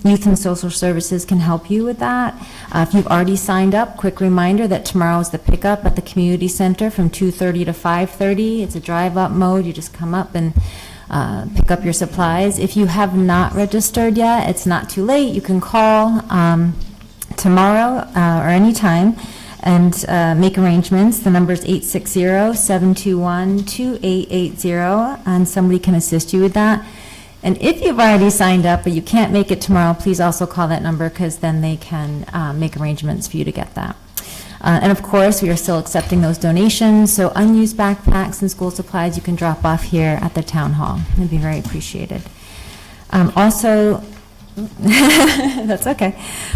Youth and Social Services can help you with that. If you've already signed up, quick reminder that tomorrow is the pickup at the community center from 2:30 to 5:30. It's a drive-up mode. You just come up and pick up your supplies. If you have not registered yet, it's not too late. You can call tomorrow or anytime and make arrangements. The number is 860-721-2880, and somebody can assist you with that. And if you've already signed up but you can't make it tomorrow, please also call that number, because then they can make arrangements for you to get that. And of course, we are still accepting those donations, so unused backpacks and school supplies you can drop off here at the town hall. It'd be very appreciated. Also, that's okay.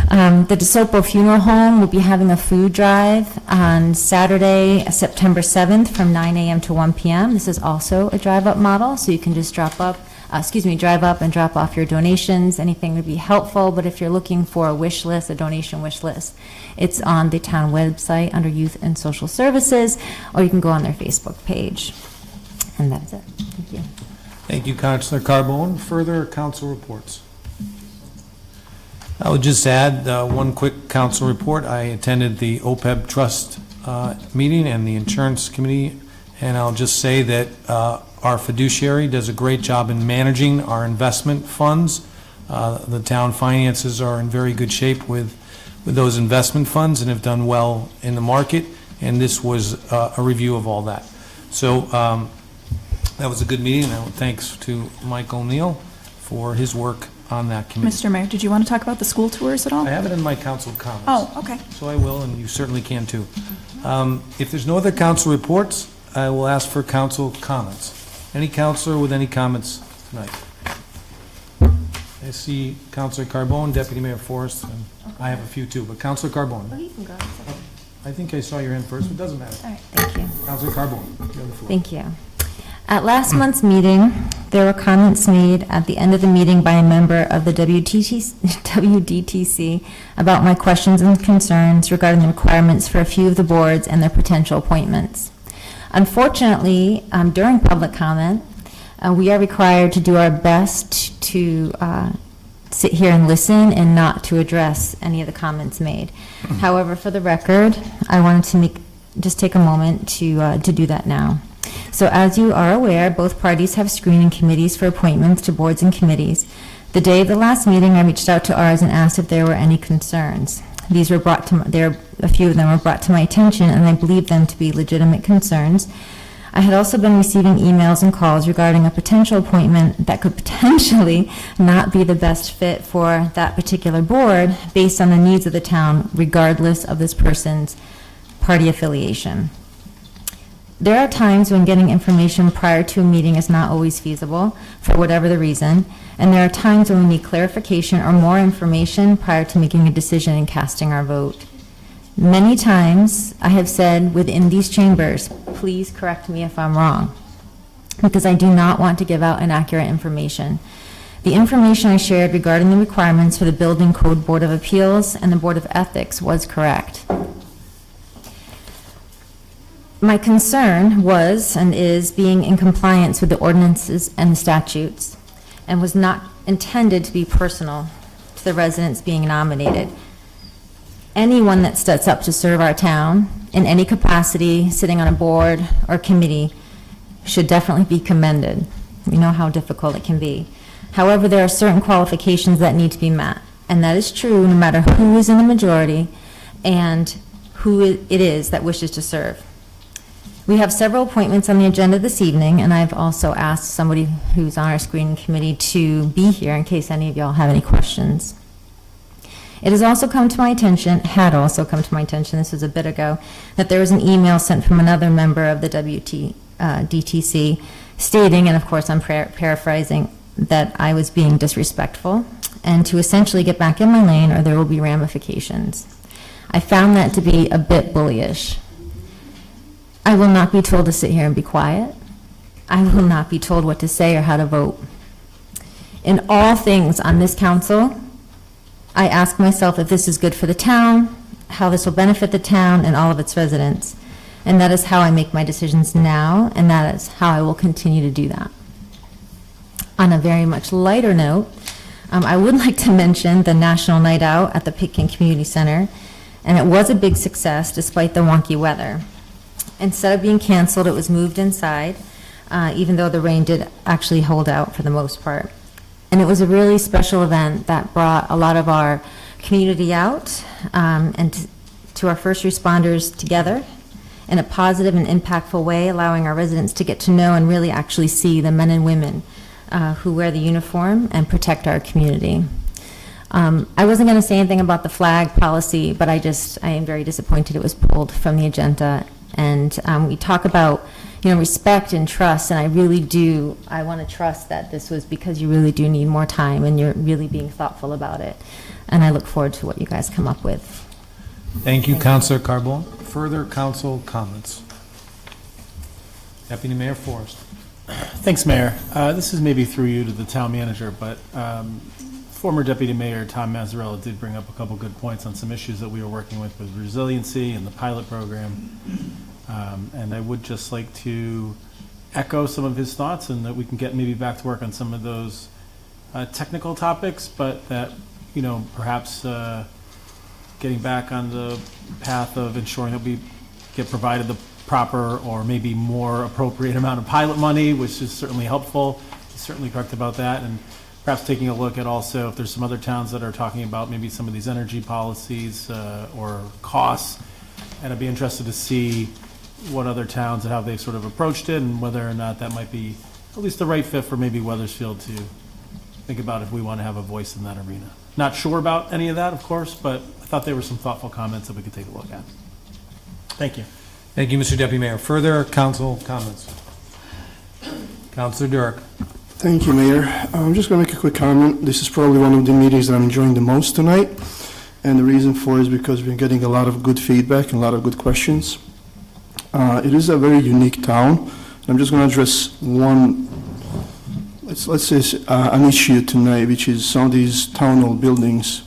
The DeSoto Funeral Home will be having a food drive on Saturday, September 7th from 9 a.m. to 1 p.m. This is also a drive-up model, so you can just drive up and drop off your donations. Anything would be helpful, but if you're looking for a wish list, a donation wish list, it's on the town website under Youth and Social Services, or you can go on their Facebook page. And that's it. Thank you. Thank you, Councilor Carbone. Further council reports? I would just add one quick council report. I attended the OPEB Trust meeting and the Insurance Committee, and I'll just say that our fiduciary does a great job in managing our investment funds. The town finances are in very good shape with those investment funds and have done well in the market, and this was a review of all that. So that was a good meeting, and thanks to Mike O'Neill for his work on that committee. Mr. Mayor, did you want to talk about the school tours at all? I have it in my council comments. Oh, okay. So I will, and you certainly can too. If there's no other council reports, I will ask for council comments. Any councilor with any comments tonight? I see Councilor Carbone, Deputy Mayor Forrest, and I have a few too, but Councilor Carbone. Oh, you can go. I think I saw your hand first, but it doesn't matter. All right, thank you. Councilor Carbone, you have the floor. Thank you. At last month's meeting, there were comments made at the end of the meeting by a member of the WDTC about my questions and concerns regarding the requirements for a few of the boards and their potential appointments. Unfortunately, during public comment, we are required to do our best to sit here and listen and not to address any of the comments made. However, for the record, I wanted to just take a moment to do that now. So as you are aware, both parties have screening committees for appointments to boards and committees. The day of the last meeting, I reached out to ours and asked if there were any concerns. These were brought to a few of them were brought to my attention, and I believe them to be legitimate concerns. I had also been receiving emails and calls regarding a potential appointment that could potentially not be the best fit for that particular board based on the needs of the town, regardless of this person's party affiliation. There are times when getting information prior to a meeting is not always feasible, for whatever the reason, and there are times when we need clarification or more information prior to making a decision and casting our vote. Many times, I have said within these chambers, please correct me if I'm wrong, because I do not want to give out inaccurate information. The information I shared regarding the requirements for the Building Code Board of Appeals and the Board of Ethics was correct. My concern was and is being in compliance with the ordinances and the statutes, and was not intended to be personal to the residents being nominated. Anyone that steps up to serve our town in any capacity, sitting on a board or committee, should definitely be commended. We know how difficult it can be. However, there are certain qualifications that need to be met, and that is true no matter who is in the majority and who it is that wishes to serve. We have several appointments on the agenda this evening, and I've also asked somebody who's on our screening committee to be here in case any of y'all have any questions. It has also come to my attention, this was a bit ago, that there was an email sent from another member of the DTC stating, and of course I'm paraphrasing, that I was being disrespectful and to essentially get back in my lane or there will be ramifications. I found that to be a bit bullyish. I will not be told to sit here and be quiet. I will not be told what to say or how to vote. In all things on this council, I ask myself if this is good for the town, how this will benefit the town and all of its residents. And that is how I make my decisions now, and that is how I will continue to do that. On a very much lighter note, I would like to mention the National Night Out at the Pitkin Community Center, and it was a big success despite the wonky weather. Instead of being canceled, it was moved inside, even though the rain did actually hold out for the most part. And it was a really special event that brought a lot of our community out and to our first responders together in a positive and impactful way, allowing our residents to get to know and really actually see the men and women who wear the uniform and protect our community. I wasn't going to say anything about the flag policy, but I am very disappointed it was pulled from the agenda. And we talk about, respect and trust, and I really do, I want to trust that this was because you really do need more time and you're really being thoughtful about it. And I look forward to what you guys come up with. Thank you, Councilor Carbone. Further council comments? Deputy Mayor Forrest. Thanks, Mayor. This is maybe through you to the town manager, but former Deputy Mayor Tom Mazzarella did bring up a couple good points on some issues that we were working with resiliency and the pilot program. And I would just like to echo some of his thoughts, and that we can get maybe back to work on some of those technical topics, but that, perhaps getting back on the path of ensuring that we get provided the proper or maybe more appropriate amount of pilot money, which is certainly helpful. He's certainly correct about that. And perhaps taking a look at also if there's some other towns that are talking about maybe some of these energy policies or costs. And I'd be interested to see what other towns and how they've sort of approached it, and whether or not that might be at least the right fit for maybe Wethersfield to think about if we want to have a voice in that arena. Not sure about any of that, of course, but I thought there were some thoughtful comments that we could take a look at. Thank you. Thank you, Mr. Deputy Mayor. Further council comments? Councilor Durk. Thank you, Mayor. I'm just going to make a quick comment. This is probably one of the meetings that I'm enjoying the most tonight. And the reason for it is because we're getting a lot of good feedback and a lot of good questions. It is a very unique town. I'm just going to address one, let's say an issue tonight, which is some of these town-owned buildings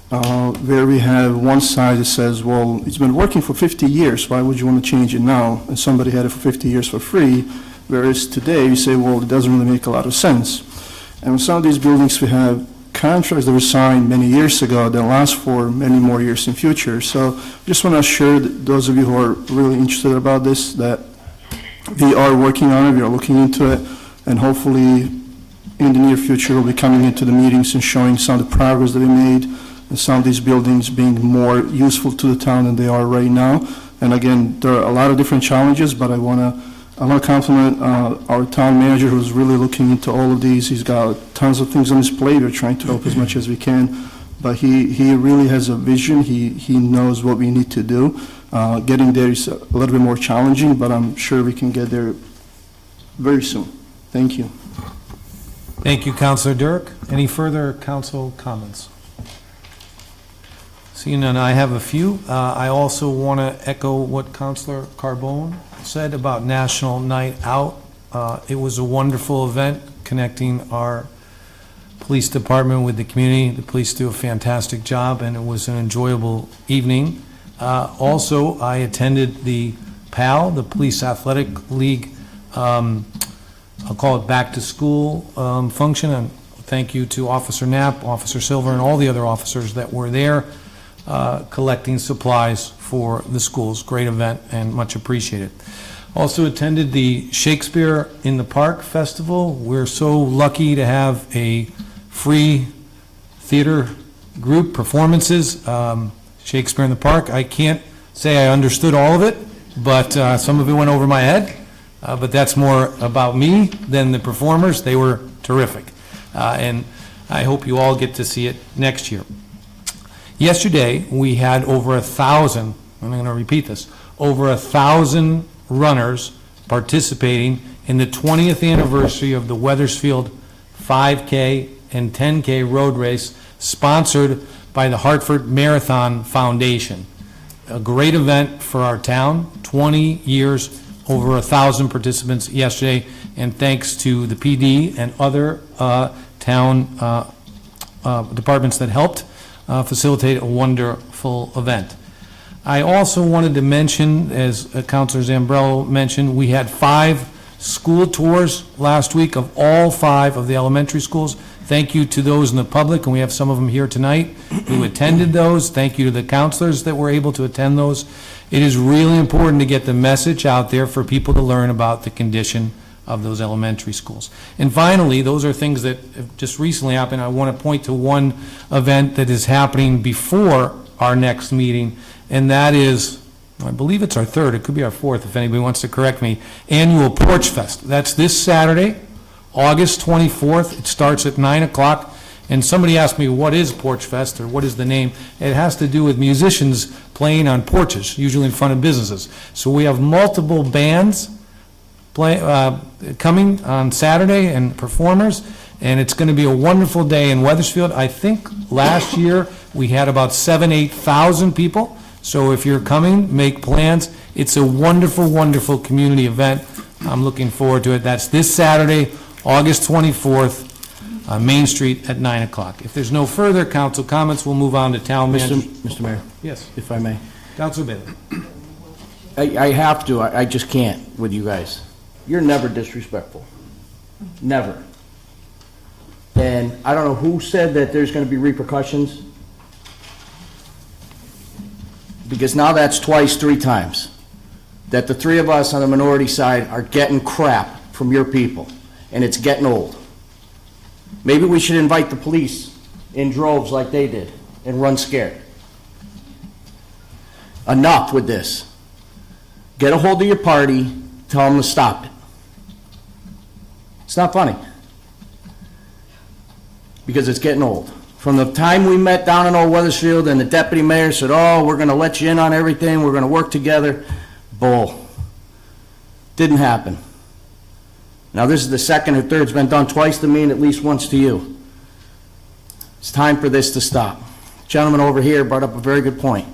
where we have one side that says, well, it's been working for 50 years. Why would you want to change it now? And somebody had it for 50 years for free. Whereas today you say, well, it doesn't really make a lot of sense. And with some of these buildings, we have contracts that were signed many years ago that last for many more years in future. So I just want to assure those of you who are really interested about this that we are working on it, we are looking into it, and hopefully in the near future we'll be coming into the meetings and showing some of the progress that we made and some of these buildings being more useful to the town than they are right now. And again, there are a lot of different challenges, but I want to compliment our town manager who's really looking into all of these. He's got tons of things on his plate. We're trying to help as much as we can. But he really has a vision. He knows what we need to do. Getting there is a little bit more challenging, but I'm sure we can get there very soon. Thank you. Thank you, Councilor Durk. Any further council comments? Seeing none, I have a few. I also want to echo what Councilor Carbone said about National Night Out. It was a wonderful event connecting our police department with the community. The police do a fantastic job, and it was an enjoyable evening. Also, I attended the PAL, the Police Athletic League, I'll call it back to school function, and thank you to Officer Knapp, Officer Silver, and all the other officers that were there collecting supplies for the schools. Great event and much appreciated. Also attended the Shakespeare in the Park Festival. We're so lucky to have a free theater group performances. Shakespeare in the Park. I can't say I understood all of it, but some of it went over my head. But that's more about me than the performers. They were terrific. And I hope you all get to see it next year. Yesterday, we had over 1,000, I'm going to repeat this, over 1,000 runners participating in the 20th anniversary of the Wethersfield 5K and 10K road race sponsored by the Hartford Marathon Foundation. A great event for our town, 20 years, over 1,000 participants yesterday, and thanks to the PD and other town departments that helped facilitate a wonderful event. I also wanted to mention, as Councilor Zambrello mentioned, we had 5 school tours last week of all 5 of the elementary schools. Thank you to those in the public, and we have some of them here tonight who attended those. Thank you to the counselors that were able to attend those. It is really important to get the message out there for people to learn about the condition of those elementary schools. And finally, those are things that have just recently happened. I want to point to one event that is happening before our next meeting, and that is, I believe it's our 3rd, it could be our 4th if anybody wants to correct me, annual Porch Fest. That's this Saturday, August 24th. It starts at 9 o'clock. And somebody asked me, what is Porch Fest, or what is the name? It has to do with musicians playing on porches, usually in front of businesses. So we have multiple bands coming on Saturday and performers, and it's going to be a wonderful day in Wethersfield. I think last year we had about 8,000 people, so if you're coming, make plans. It's a wonderful, wonderful community event. I'm looking forward to it. That's this Saturday, August 24th, on Main Street at 9 o'clock. If there's no further council comments, we'll move on to town manager. Mr. Mayor, Yes, if I may. Councilor Bailey. I have to, I just can't with you guys. You're never disrespectful. Never. And I don't know who said that there's going to be repercussions. Because now that's twice, 3 times. That the 3 of us on the minority side are getting crap from your people. And it's getting old. Maybe we should invite the police in droves like they did and run scared. Enough with this. Get a hold of your party, tell them to stop it. It's not funny. Because it's getting old. From the time we met down in Old Wethersfield and the deputy mayor said, oh, we're going to let you in on everything, we're going to work together. Bull. Didn't happen. Now this is the second or third. It's been done twice to me and at least once to you. It's time for this to stop. The gentleman over here brought up a very good point.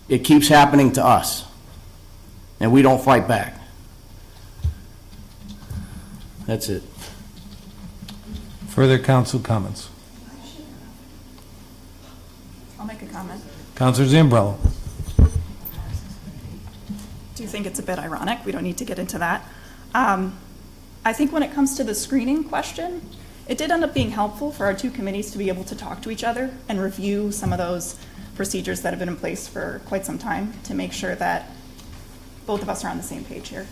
It keeps happening to us, and we don't fight back. That's it. Further council comments? I'll make a comment. Councilor Zambrello. Do you think it's a bit ironic? We don't need to get into that. I think when it comes to the screening question, it did end up being helpful for our 2 committees to be able to talk to each other and review some of those procedures that have been in place for quite some time to make sure that both of us are on the same page here.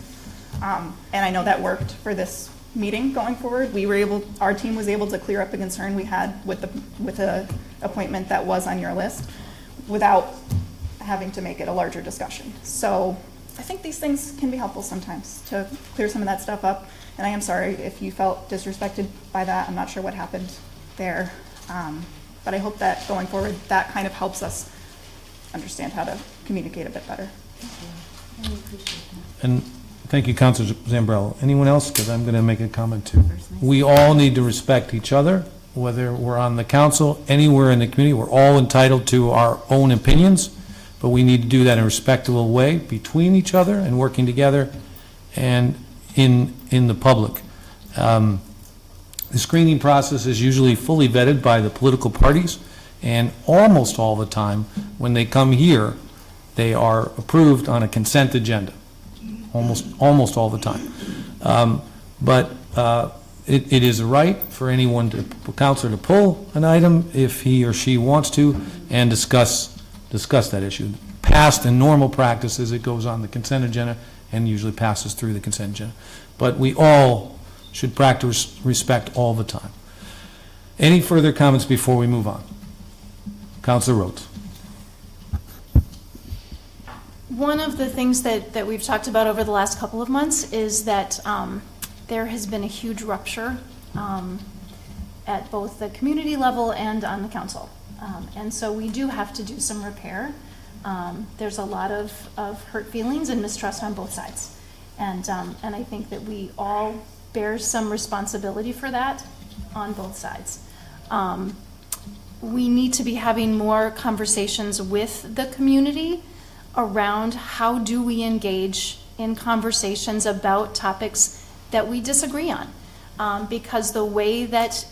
And I know that worked for this meeting going forward. Our team was able to clear up a concern we had with the appointment that was on your list without having to make it a larger discussion. So I think these things can be helpful sometimes to clear some of that stuff up. And I am sorry if you felt disrespected by that. I'm not sure what happened there. But I hope that going forward, that kind of helps us understand how to communicate a bit better. And thank you, Councilor Zambrello. Anyone else? Because I'm going to make a comment too. We all need to respect each other, whether we're on the council, anywhere in the community. We're all entitled to our own opinions, but we need to do that in a respectable way between each other and working together and in the public. The screening process is usually fully vetted by the political parties, and almost all the time, when they come here, they are approved on a consent agenda, almost all the time. But it is a right for anyone councilor to pull an item if he or she wants to and discuss that issue. Past and normal practices, it goes on the consent agenda and usually passes through the consent agenda. But we all should practice respect all the time. Any further comments before we move on? Councilor Rhodes. One of the things that we've talked about over the last couple of months is that there has been a huge rupture at both the community level and on the council. And so we do have to do some repair. There's a lot of hurt feelings and mistrust on both sides. And I think that we all bear some responsibility for that on both sides. We need to be having more conversations with the community around how do we engage in conversations about topics that we disagree on. Because the way that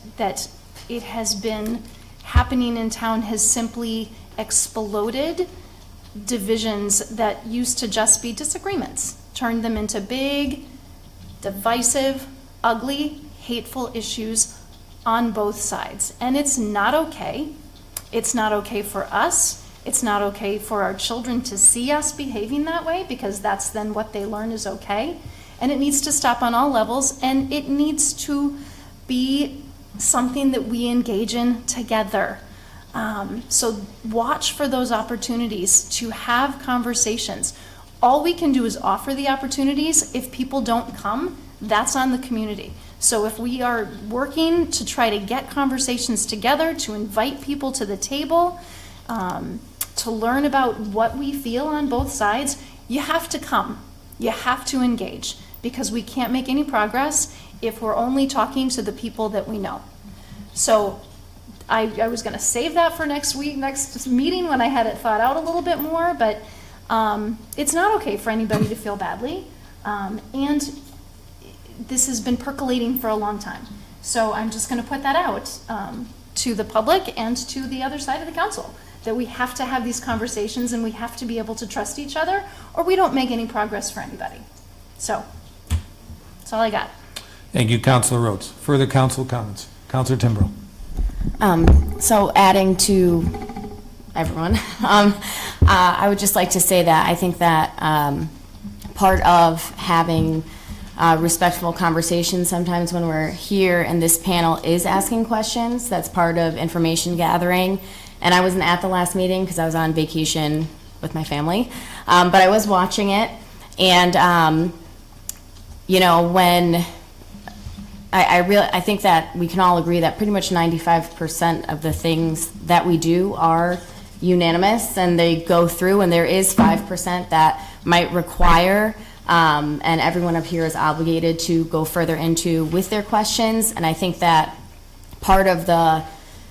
it has been happening in town has simply exploded divisions that used to just be disagreements, turned them into big, divisive, ugly, hateful issues on both sides. And it's not okay. It's not okay for us. It's not okay for our children to see us behaving that way, because that's then what they learn is okay. And it needs to stop on all levels, and it needs to be something that we engage in together. So watch for those opportunities to have conversations. All we can do is offer the opportunities. If people don't come, that's on the community. So if we are working to try to get conversations together, to invite people to the table, to learn about what we feel on both sides, you have to come. You have to engage, because we can't make any progress if we're only talking to the people that we know. So I was going to save that for next meeting when I had it thought out a little bit more, but it's not okay for anybody to feel badly. And this has been percolating for a long time. So I'm just going to put that out to the public and to the other side of the council, that we have to have these conversations and we have to be able to trust each other, or we don't make any progress for anybody. So that's all I got. Thank you, Councilor Rhodes. Further council comments? Councilor Timbrow. So adding to everyone, I would just like to say that I think that part of having respectful conversations sometimes when we're here and this panel is asking questions. That's part of information gathering. And I wasn't at the last meeting because I was on vacation with my family, but I was watching it. And, you know, when I think that we can all agree that pretty much 95% of the things that we do are unanimous and they go through, and there is 5% that might require, and everyone up here is obligated to go further into with their questions. And I think that part of the,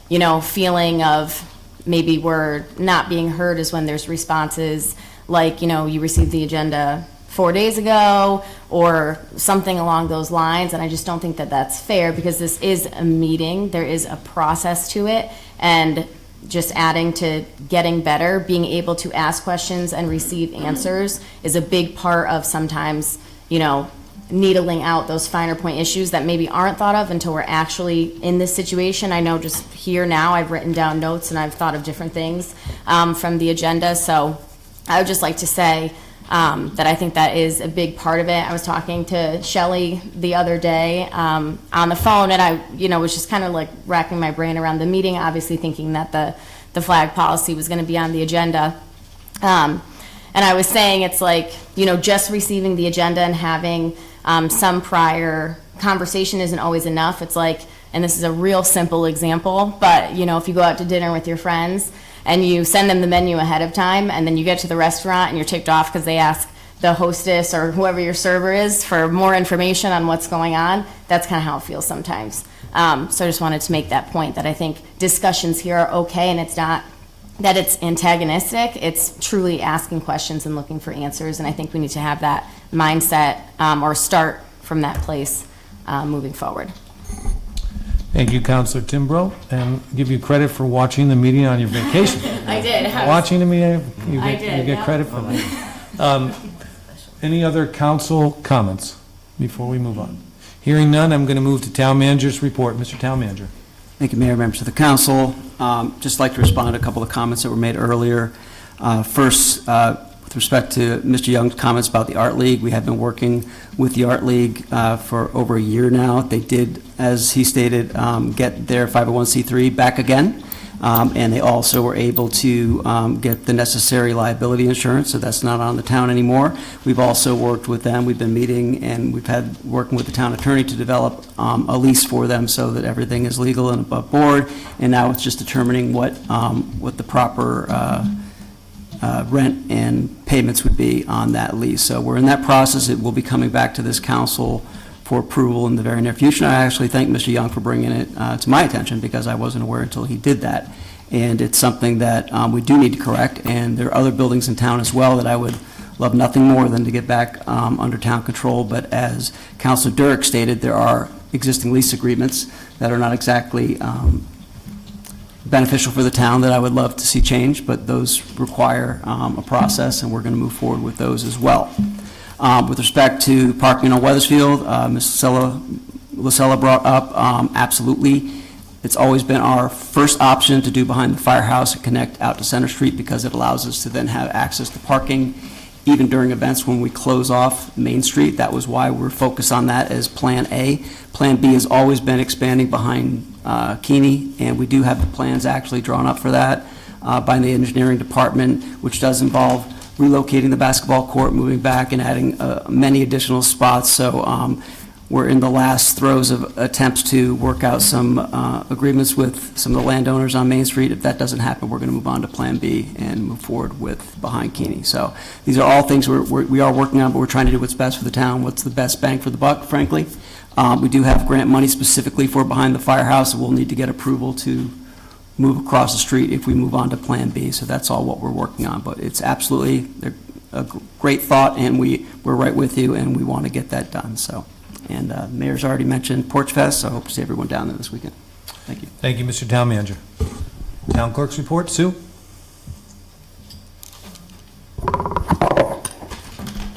you know, feeling of maybe we're not being heard is when there's responses like, you know, you received the agenda 4 days ago or something along those lines. And I just don't think that that's fair, because this is a meeting, there is a process to it, and just adding to getting better, being able to ask questions and receive answers is a big part of sometimes, you know, needling out those finer point issues that maybe aren't thought of until we're actually in this situation. I know just here now I've written down notes and I've thought of different things from the agenda. So I would just like to say that I think that is a big part of it. I was talking to Shelley the other day on the phone, and I, you know, was just kind of like racking my brain around the meeting, obviously thinking that the flag policy was going to be on the agenda. And I was saying it's like, you know, just receiving the agenda and having some prior conversation isn't always enough. It's like, and this is a real simple example, but, you know, if you go out to dinner with your friends and you send them the menu ahead of time, and then you get to the restaurant and you're ticked off because they ask the hostess or whoever your server is for more information on what's going on, that's kind of how it feels sometimes. So I just wanted to make that point, that I think discussions here are okay, and it's not that it's antagonistic, it's truly asking questions and looking for answers, and I think we need to have that mindset or start from that place moving forward. Thank you, Councilor Timbrow, and give you credit for watching the meeting on your vacation. I did. Watching the meeting, you I get, did, you get yeah. credit for that. Any other council comments before we move on? Hearing none, I'm going to move to Town Manager's report. Mr. Town Manager. Thank you, Mayor, members of the council. Just like to respond to a couple of comments that were made earlier. First, with respect to Mr. Young's comments about the Art League, we have been working with the Art League for over a year now. They did, as he stated, get their 501c3 back again, and they also were able to get the necessary liability insurance, so that's not on the town anymore. We've also worked with them. We've been meeting, and we've had working with the town attorney to develop a lease for them so that everything is legal and above board, and now it's just determining what the proper rent and payments would be on that lease. So we're in that process. It will be coming back to this council for approval in the very near future. I actually thank Mr. Young for bringing it to my attention, because I wasn't aware until he did that. And it's something that we do need to correct, and there are other buildings in town as well that I would love nothing more than to get back under town control. But as Councilor Durek stated, there are existing lease agreements that are not exactly beneficial for the town that I would love to see change, but those require a process, and we're going to move forward with those as well. With respect to parking on Wethersfield, Ms. Lucella brought up, absolutely. It's always been our first option to do behind the firehouse and connect out to Center Street, because it allows us to then have access to parking even during events when we close off Main Street. That was why we're focused on that as Plan A. Plan B has always been expanding behind Keeney, and we do have the plans actually drawn up for that by the engineering department, which does involve relocating the basketball court, moving back and adding many additional spots. So We're in the last throes of attempts to work out some agreements with some of the landowners on Main Street. If that doesn't happen, we're going to move on to Plan B and move forward with Behind Keeney. So these are all things we are working on, but we're trying to do what's best for the town, what's the best bang for the buck, frankly. We do have grant money specifically for Behind the Firehouse, and we'll need to get approval to move across the street if we move on to Plan B. So that's all what we're working on. But it's absolutely a great thought, and we're right with you, and we want to get that done. So. And Mayor's already mentioned Porch Fest, so I hope to see everyone down there this weekend. Thank you. Thank you, Mr. Town Manager. Town Clerk's report, Sue?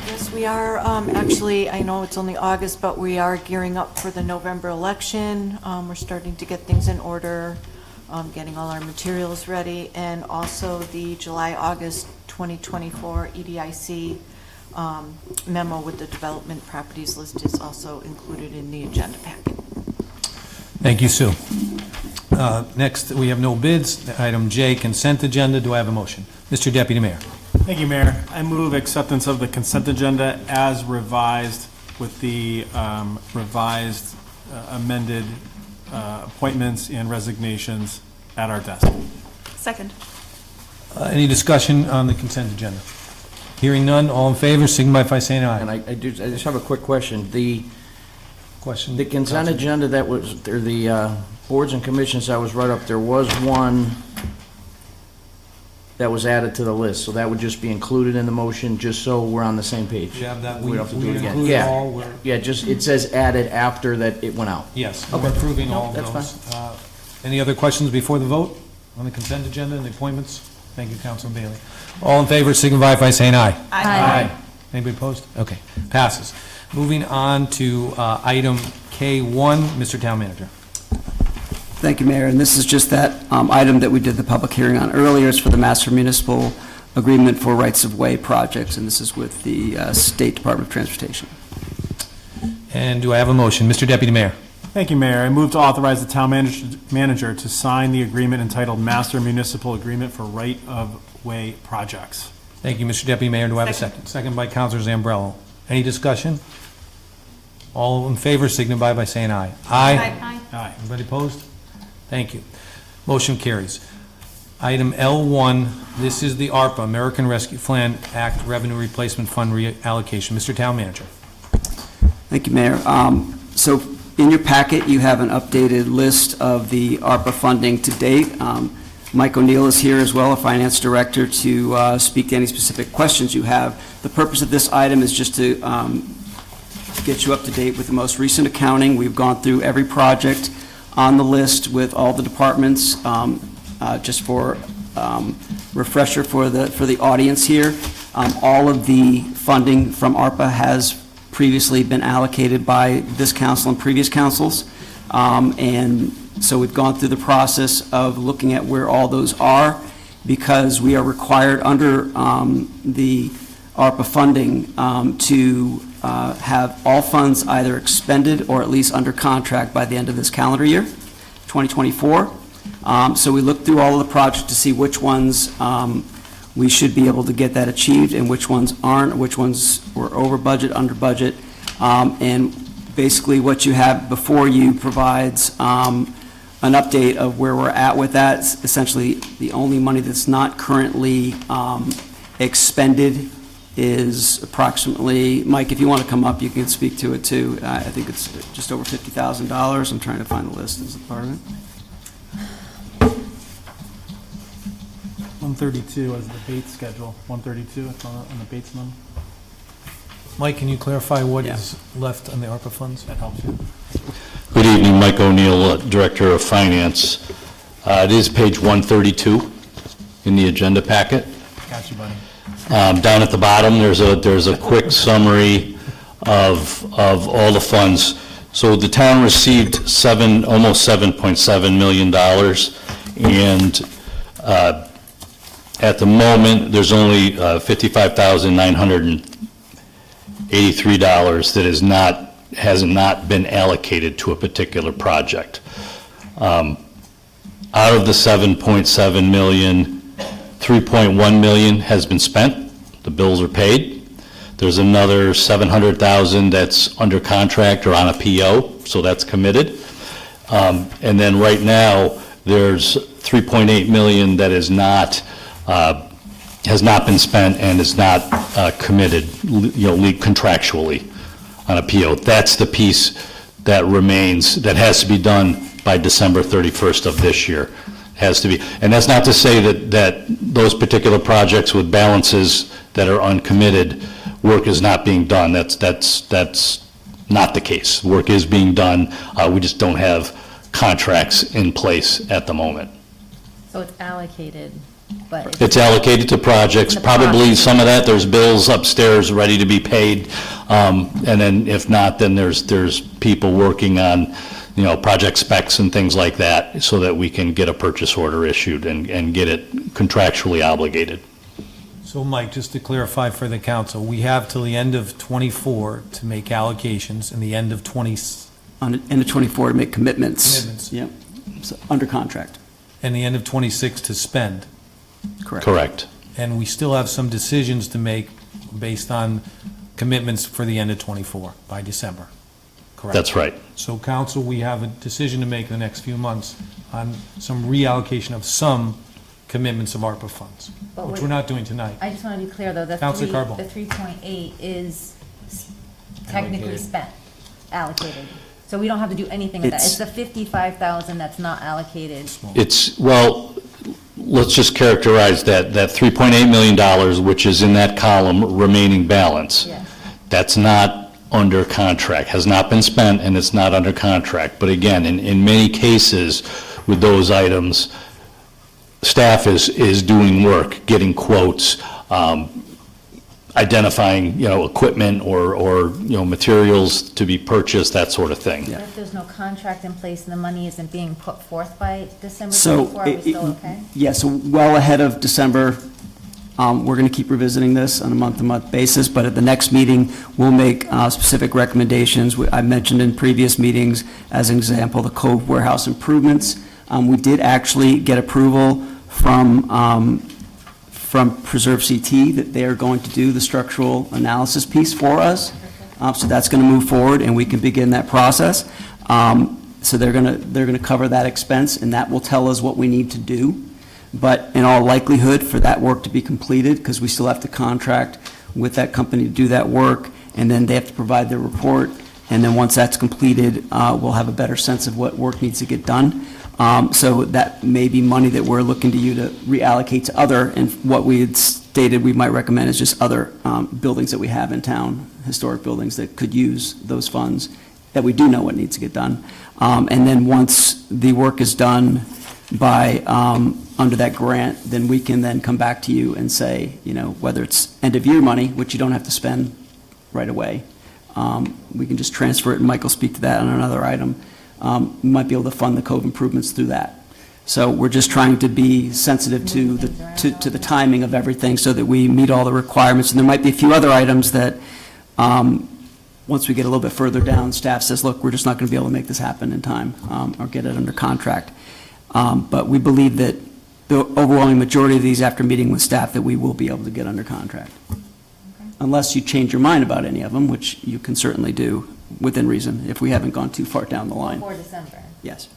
Yes, we are, actually, I know it's only August, but we are gearing up for the November election. We're starting to get things in order, getting all our materials ready, and also the July-August 2024 EDIC memo with the development properties list is also included in the agenda packet. Thank you, Sue. Next, we have no bids. Item J, consent agenda. Do I have a motion? Mr. Deputy Mayor. Thank you, Mayor. I move acceptance of the consent agenda as revised with the revised amended appointments and resignations at our desk. Second. Any discussion on the consent agenda? Hearing none, all in favor, signify by saying aye. And I just have a quick question. The Question? consent agenda that was, or the boards and commissions that was right up, there was one that was added to the list, so that would just be included in the motion, just so we're on the same page. You have that, We don't have to do it again. include Yeah. all, we're- Yeah, just, it says added after that it went out. Yes, Okay. we're approving all of Nope, those. that's Any other questions before the vote on the consent agenda and the appointments? Thank you, Councilman Bailey. All in favor, signify by saying aye. Aye. Anybody opposed? Okay, passes. Moving on to item K1, Mr. Town Manager. Thank you, Mayor. And this is just that item that we did the public hearing on earlier. It's for the Master Municipal Agreement for Rights-of-Way projects, and this is with the State Department of Transportation. And do I have a motion? Mr. Deputy Mayor. Thank you, Mayor. I move to authorize the town manager to sign the agreement entitled Master Municipal Agreement for Right-of-Way Projects. Thank you, Mr. Deputy Mayor. Do I have a second? Second by Councilor Zambrello. Any discussion? All in favor, signify by saying aye. Aye. Aye. Anybody opposed? Thank you. Motion carries. Item L1, this is the ARPA, American Rescue Plan Act Revenue Replacement Fund reallocation. Mr. Town Manager. Thank you, Mayor. So in your packet, you have an updated list of the ARPA funding to date. Mike O'Neill is here as well, our Finance Director, to speak to any specific questions you have. The purpose of this item is just to get you up to date with the most recent accounting. We've gone through every project on the list with all the departments, just for refresher for the audience here. All of the funding from ARPA has previously been allocated by this council and previous councils. And so we've gone through the process of looking at where all those are, because we are required under the ARPA funding to have all funds either expended or at least under contract by the end of this calendar year, 2024. So we looked through all of the projects to see which ones we should be able to get that achieved and which ones aren't, which ones were over budget, under budget. And basically what you have before you provides an update of where we're at with that. It's essentially, the only money that's not currently expended is approximately, Mike, if you want to come up, you can speak to it too. I think it's just over $50,000. I'm trying to find the list as a part of it. 132 is the Bates schedule, 132 on the Bates number. Mike, can you clarify what is left on the ARPA funds? That helps you. Good evening, Mike O'Neill, Director of Finance. It is page 132 in the agenda packet. Got you, buddy. Down at the bottom, there's a quick summary of all the funds. So the town received almost $7.7 million, and at the moment, there's only $55,983 that has not been allocated to a particular project. Out of the $7.7 million, $3.1 million has been spent. The bills are paid. There's another 700,000 that's under contract or on a PO, so that's committed. And then right now, there's 3.8 million that is not, has not been spent and is not committed, contractually on a PO. That's the piece that remains, that has to be done by December 31st of this year. Has to be, and that's not to say that those particular projects with balances that are uncommitted, work is not being done. That's not the case. Work is being done. We just don't have contracts in place at the moment. So it's allocated, but It's allocated to projects, probably some of that, there's bills upstairs ready to be paid, and then if not, then there's people working on, project specs and things like that, so that we can get a purchase order issued and get it contractually obligated. So Mike, just to clarify for the council, we have till the end of '24 to make allocations and the end of On the end of '24 to make commitments. Commitments. Yep, so under contract. and the end of '26 to spend. Correct. And we still have some decisions to make based on commitments for the end of '24 by December. Correct? That's right. So council, we have a decision to make in the next few months on some reallocation of some commitments of ARPA funds, But which wait. we're not doing tonight. I just want to be clear, though, the Counselor Carbone. 3.8 is technically Allocated. spent, allocated. So we don't have to do anything with that. It's It's- the 55,000 that's not allocated. Well, let's just characterize that $3.8 million, which is in that column, remaining balance. Yes. That's not under contract, has not been spent, and it's not under contract. But again, in many cases with those items, staff is doing work, getting quotes, identifying, equipment or materials to be purchased, that sort of thing. But if there's no contract in place and the money isn't being put forth by December So, 24, are we still okay? Yeah, so well ahead of December, we're going to keep revisiting this on a month-to-month basis, but at the next meeting, we'll make specific recommendations. I mentioned in previous meetings, as an example, the Cove Warehouse improvements. We did actually get approval from Preserve CT that they are going to do the structural analysis piece for us. So that's going to move forward, and we can begin that process. So they're going to cover that expense, and that will tell us what we need to do. But in all likelihood, for that work to be completed, because we still have to contract with that company to do that work, and then they have to provide their report, and then once that's completed, we'll have a better sense of what work needs to get done. So that may be money that we're looking to you to reallocate to other, and what we had stated we might recommend is just other buildings that we have in town, historic buildings that could use those funds, that we do know what needs to get done. And then once the work is done by, under that grant, then we can then come back to you and say, whether it's end-of-year money, which you don't have to spend right away, we can just transfer it, and Mike will speak to that on another item. We might be able to fund the cove improvements through that. So we're just trying to be sensitive to the timing of everything so that we meet all the requirements. And there might be a few other items that, once we get a little bit further down, staff says, look, we're just not going to be able to make this happen in time, or get it under contract. But we believe that the overwhelming majority of these, after meeting with staff, that we will be able to get under contract. Unless you change your mind about any of them, which you can certainly do within reason, if we haven't gone too far down the line. Before December. Yes.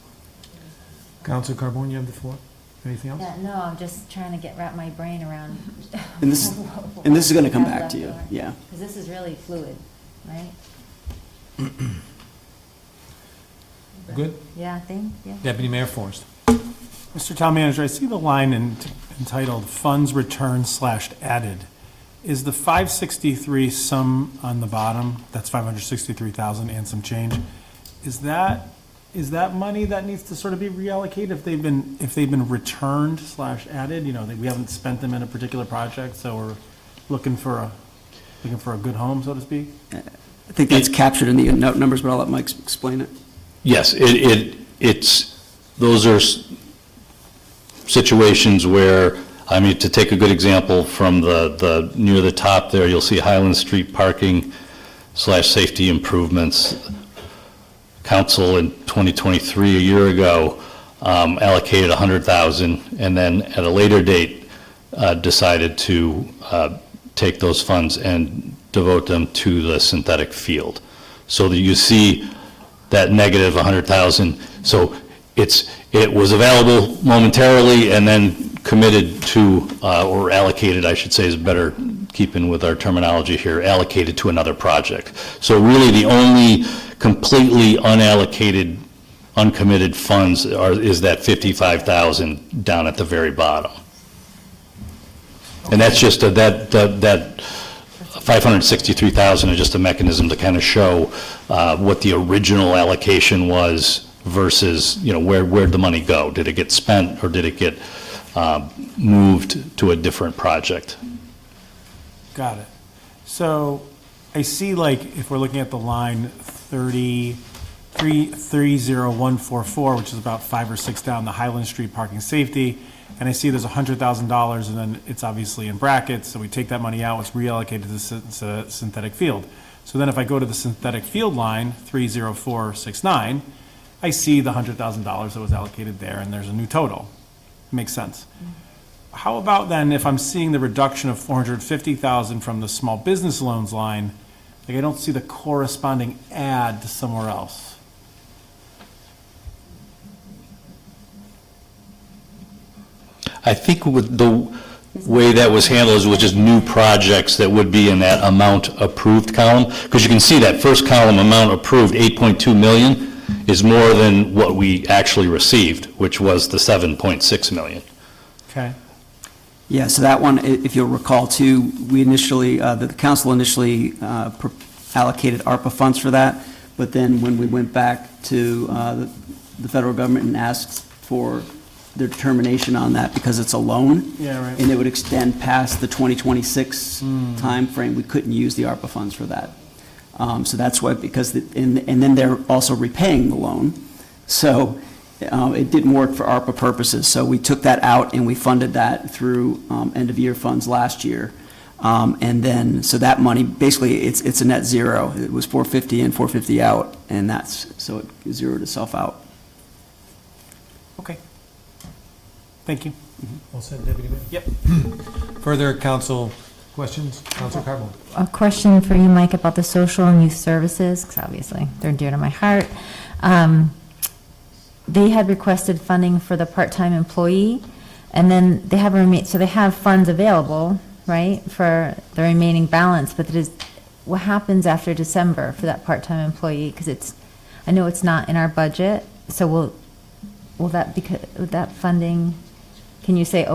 Counselor Carbone, you have the floor. Anything else? Yeah, no, I'm just trying to wrap my brain around. And this is going to come back to you, yeah. Because this is really fluid, right? Good? Yeah, I think, yeah. Deputy Mayor Forrest. Mr. Town Manager, I see the line entitled Funds Returned/Added. Is the 563 sum on the bottom, that's 563,000 and some change, is that money that needs to sort of be reallocated if they've been returned/added? We haven't spent them in a particular project, so we're looking for a good home, so to speak? I think that's captured in the numbers, but I'll let Mike explain it. Yes, those are situations where, to take a good example from the near the top there, you'll see Highland Street parking/safety improvements. Council in 2023, a year ago, allocated $100,000, and then at a later date, decided to take those funds and devote them to the synthetic field. So that you see that negative 100,000. So it was available momentarily and then committed to, or allocated, I should say is better keeping with our terminology here, allocated to another project. So really the only completely unallocated, uncommitted funds is that 55,000 down at the very bottom. And that's just that 563,000 is just a mechanism to kind of show what the original allocation was versus, where'd the money go? Did it get spent or did it get moved to a different project? Got it. So I see, if we're looking at the line 30144, which is about 5 or 6 down, the Highland Street parking safety, and I see there's $100,000, and then it's obviously in brackets, so we take that money out, it's reallocated to the synthetic field. So then if I go to the synthetic field line, 30469, I see the $100,000 that was allocated there, and there's a new total. Makes sense. How about then if I'm seeing the reduction of $450,000 from the small business loans line, I don't see the corresponding add to somewhere else? I think with the way that was handled was just new projects that would be in that amount approved column, because you can see that first column, amount approved, 8.2 million, is more than what we actually received, which was the 7.6 million. Okay. Yeah, so that one, if you'll recall too, we initially, the council initially allocated ARPA funds for that, but then when we went back to the federal government and asked for their determination on that, because it's a loan, Yeah, right. and it would extend past the 2026 timeframe, we couldn't use the ARPA funds for that. So that's why, and then they're also repaying the loan, so it didn't work for ARPA purposes. So we took that out and we funded that through end-of-year funds last year. And then, so that money, basically, it's a net zero. It was 450 in, 450 out, and so it zeroed itself out. Okay. Thank you. All set, Deputy Mayor? Yep. Further council questions? Councilor Carbone? A question for you, Mike, about the social and youth services, because obviously they're dear to my heart. They had requested funding for the part-time employee, and then they have so they have funds available, right, for the remaining balance, but what happens after December for that part-time employee? Because I know it's not in our budget, so will that funding, can you say,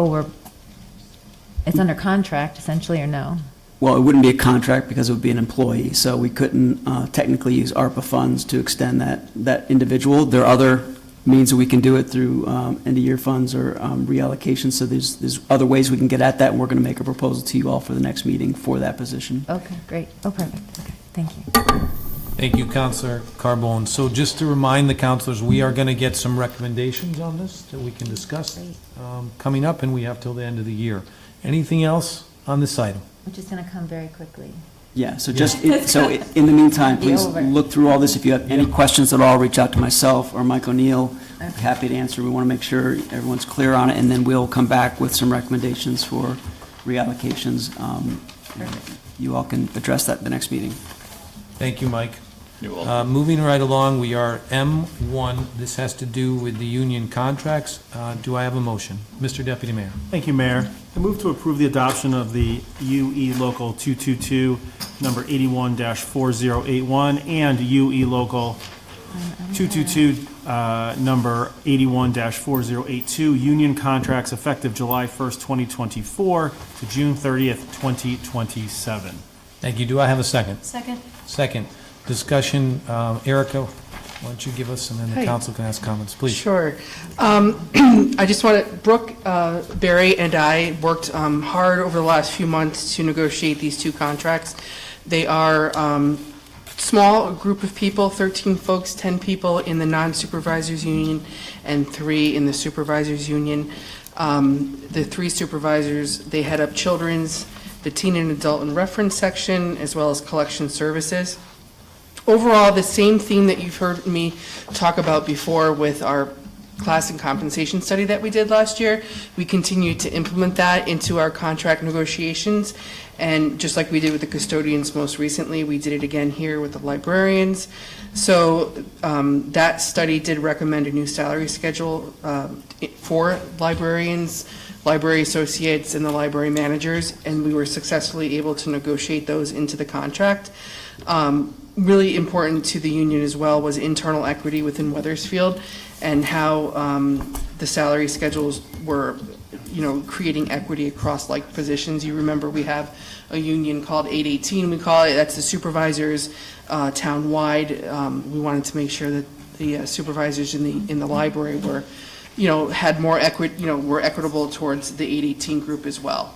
it's under contract essentially, or no? Well, it wouldn't be a contract because it would be an employee, so we couldn't technically use ARPA funds to extend that individual. There are other means that we can do it through end-of-year funds or reallocation, so there's other ways we can get at that, and we're going to make a proposal to you all for the next meeting for that position. Okay, great. Oh, perfect. Okay, thank you. Thank you, Councilor Carbone. So just to remind the councilors, we are going to get some recommendations on this that we can discuss coming up, and we have till the end of the year. Anything else on this item? Which is going to come very quickly. Yeah, so in the meantime, please look through all this. If you have any questions at all, reach out to myself or Mike O'Neill. I'm happy to answer. We want to make sure everyone's clear on it, and then we'll come back with some recommendations for reallocations. You all can address that at the next meeting. Thank you, Mike. You're welcome. Moving right along, we are M1. This has to do with the union contracts. Do I have a motion? Mr. Deputy Mayor. Thank you, Mayor. I move to approve the adoption of the UE Local 222, number 81-4081, and UE Local 222, number 81-4082, union contracts effective July 1st, 2024 to June 30th, 2027. Thank you. Do I have a second? Second. Second. Discussion. Erica, why don't you give us, and then the Hi. council can ask comments, please. Sure. I just want to, Brooke, Barry, and I worked hard over the last few months to negotiate these two contracts. They are small group of people, 13 folks, 10 people in the non-supervisors union and 3 in the supervisors union. The 3 supervisors, they head up children's, the teen and adult and reference section, as well as collection services. Overall, the same theme that you've heard me talk about before with our class and compensation study that we did last year. We continue to implement that into our contract negotiations. And just like we did with the custodians most recently, we did it again here with the librarians. So that study did recommend a new salary schedule for librarians, library associates, and the library managers, and we were successfully able to negotiate those into the contract. Really important to the union as well was internal equity within Wethersfield and how the salary schedules were, creating equity across like positions. You remember we have a union called 818, we call it, that's the supervisors town-wide. We wanted to make sure that the supervisors in the library were, had more equity, were equitable towards the 818 group as well.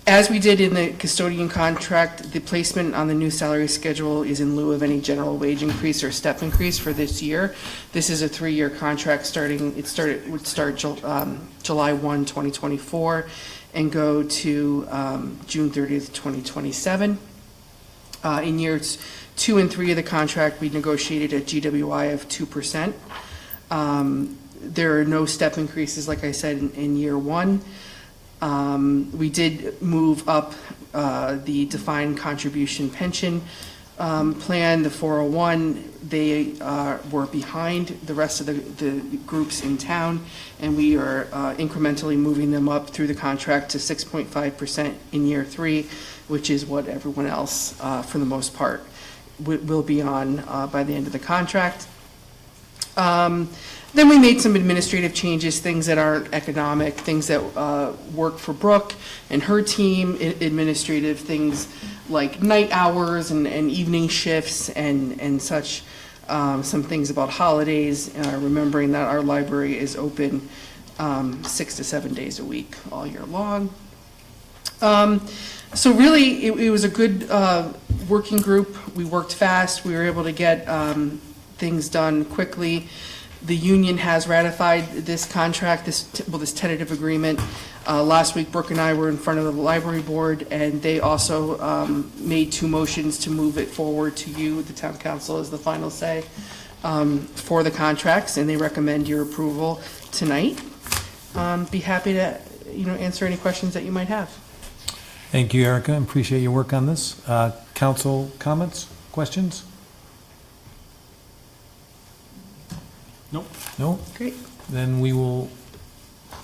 As we did in the custodian contract, the placement on the new salary schedule is in lieu of any general wage increase or step increase for this year. This is a 3-year contract would start July 1, 2024 and go to June 30th, 2027. In years 2 and 3 of the contract, we negotiated a GWI of 2%. There are no step increases, like I said, in year 1. We did move up the defined contribution pension plan, the 401. They were behind the rest of the groups in town, and we are incrementally moving them up through the contract to 6.5% in year 3, which is what everyone else, for the most part, will be on by the end of the contract. Then we made some administrative changes, things that aren't economic, things that work for Brooke and her team, administrative things like night hours and evening shifts and such, some things about holidays, remembering that our library is open 6 to 7 days a week all year long. So really, it was a good working group. We worked fast. We were able to get things done quickly. The union has ratified this contract, this tentative agreement. Last week, Brooke and I were in front of the library board, and they also made 2 motions to move it forward to you, the town council, as the final say for the contracts, and they recommend your approval tonight. Be happy to, answer any questions that you might have. Thank you, Erica. Appreciate your work on this. Council comments, questions? Nope. No? Great. Then we will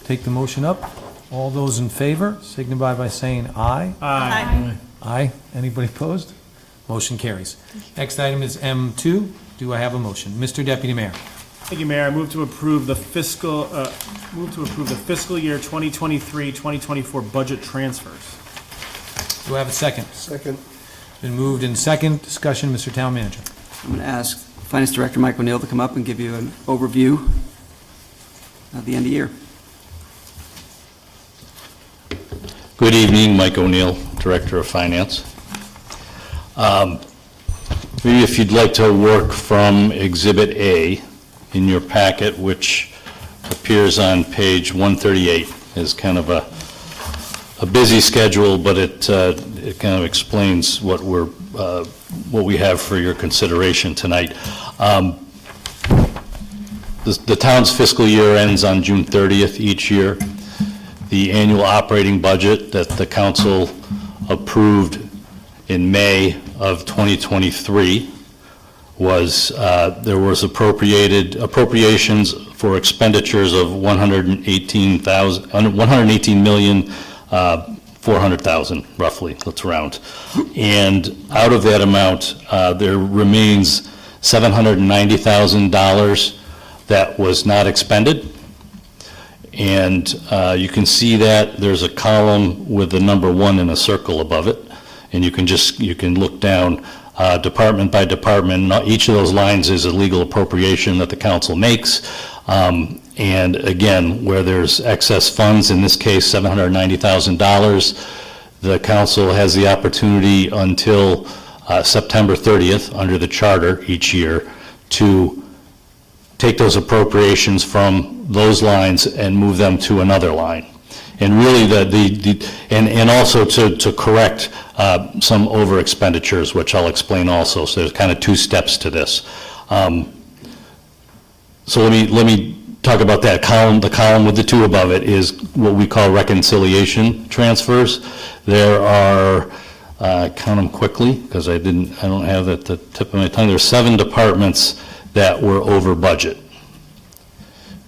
take the motion up. All those in favor signify by saying aye. Aye. Aye. Anybody opposed? Motion carries. Next item is M2. Do I have a motion? Mr. Deputy Mayor. Thank you, Mayor. I move to approve the fiscal year 2023-2024 budget transfers. Do I have a second? Second. Been moved in second. Discussion, Mr. Town Manager. I'm going to ask Finance Director Mike O'Neill to come up and give you an overview of the end of year. Good evening, Mike O'Neill, Director of Finance. Maybe if you'd like to work from Exhibit A in your packet, which appears on page 138, is kind of a busy schedule, but it kind of explains what we have for your consideration tonight. The town's fiscal year ends on June 30th each year. The annual operating budget that the council approved in May of 2023 was, there was appropriations for expenditures of $118,400,000 roughly, let's round. And out of that amount, there remains $790,000 that was not expended. And you can see that there's a column with the number 1 in a circle above it. And you can look down department by department. Each of those lines is a legal appropriation that the council makes. And again, where there's excess funds, in this case $790,000, the council has the opportunity until September 30th under the charter each year to take those appropriations from those lines and move them to another line. And really and also to correct some over expenditures, which I'll explain also. So there's kind of 2 steps to this. So let me talk about that column. The column with the two above it is what we call reconciliation transfers. There are, count them quickly, because I don't have it at the tip of my tongue. There's 7 departments that were over budget.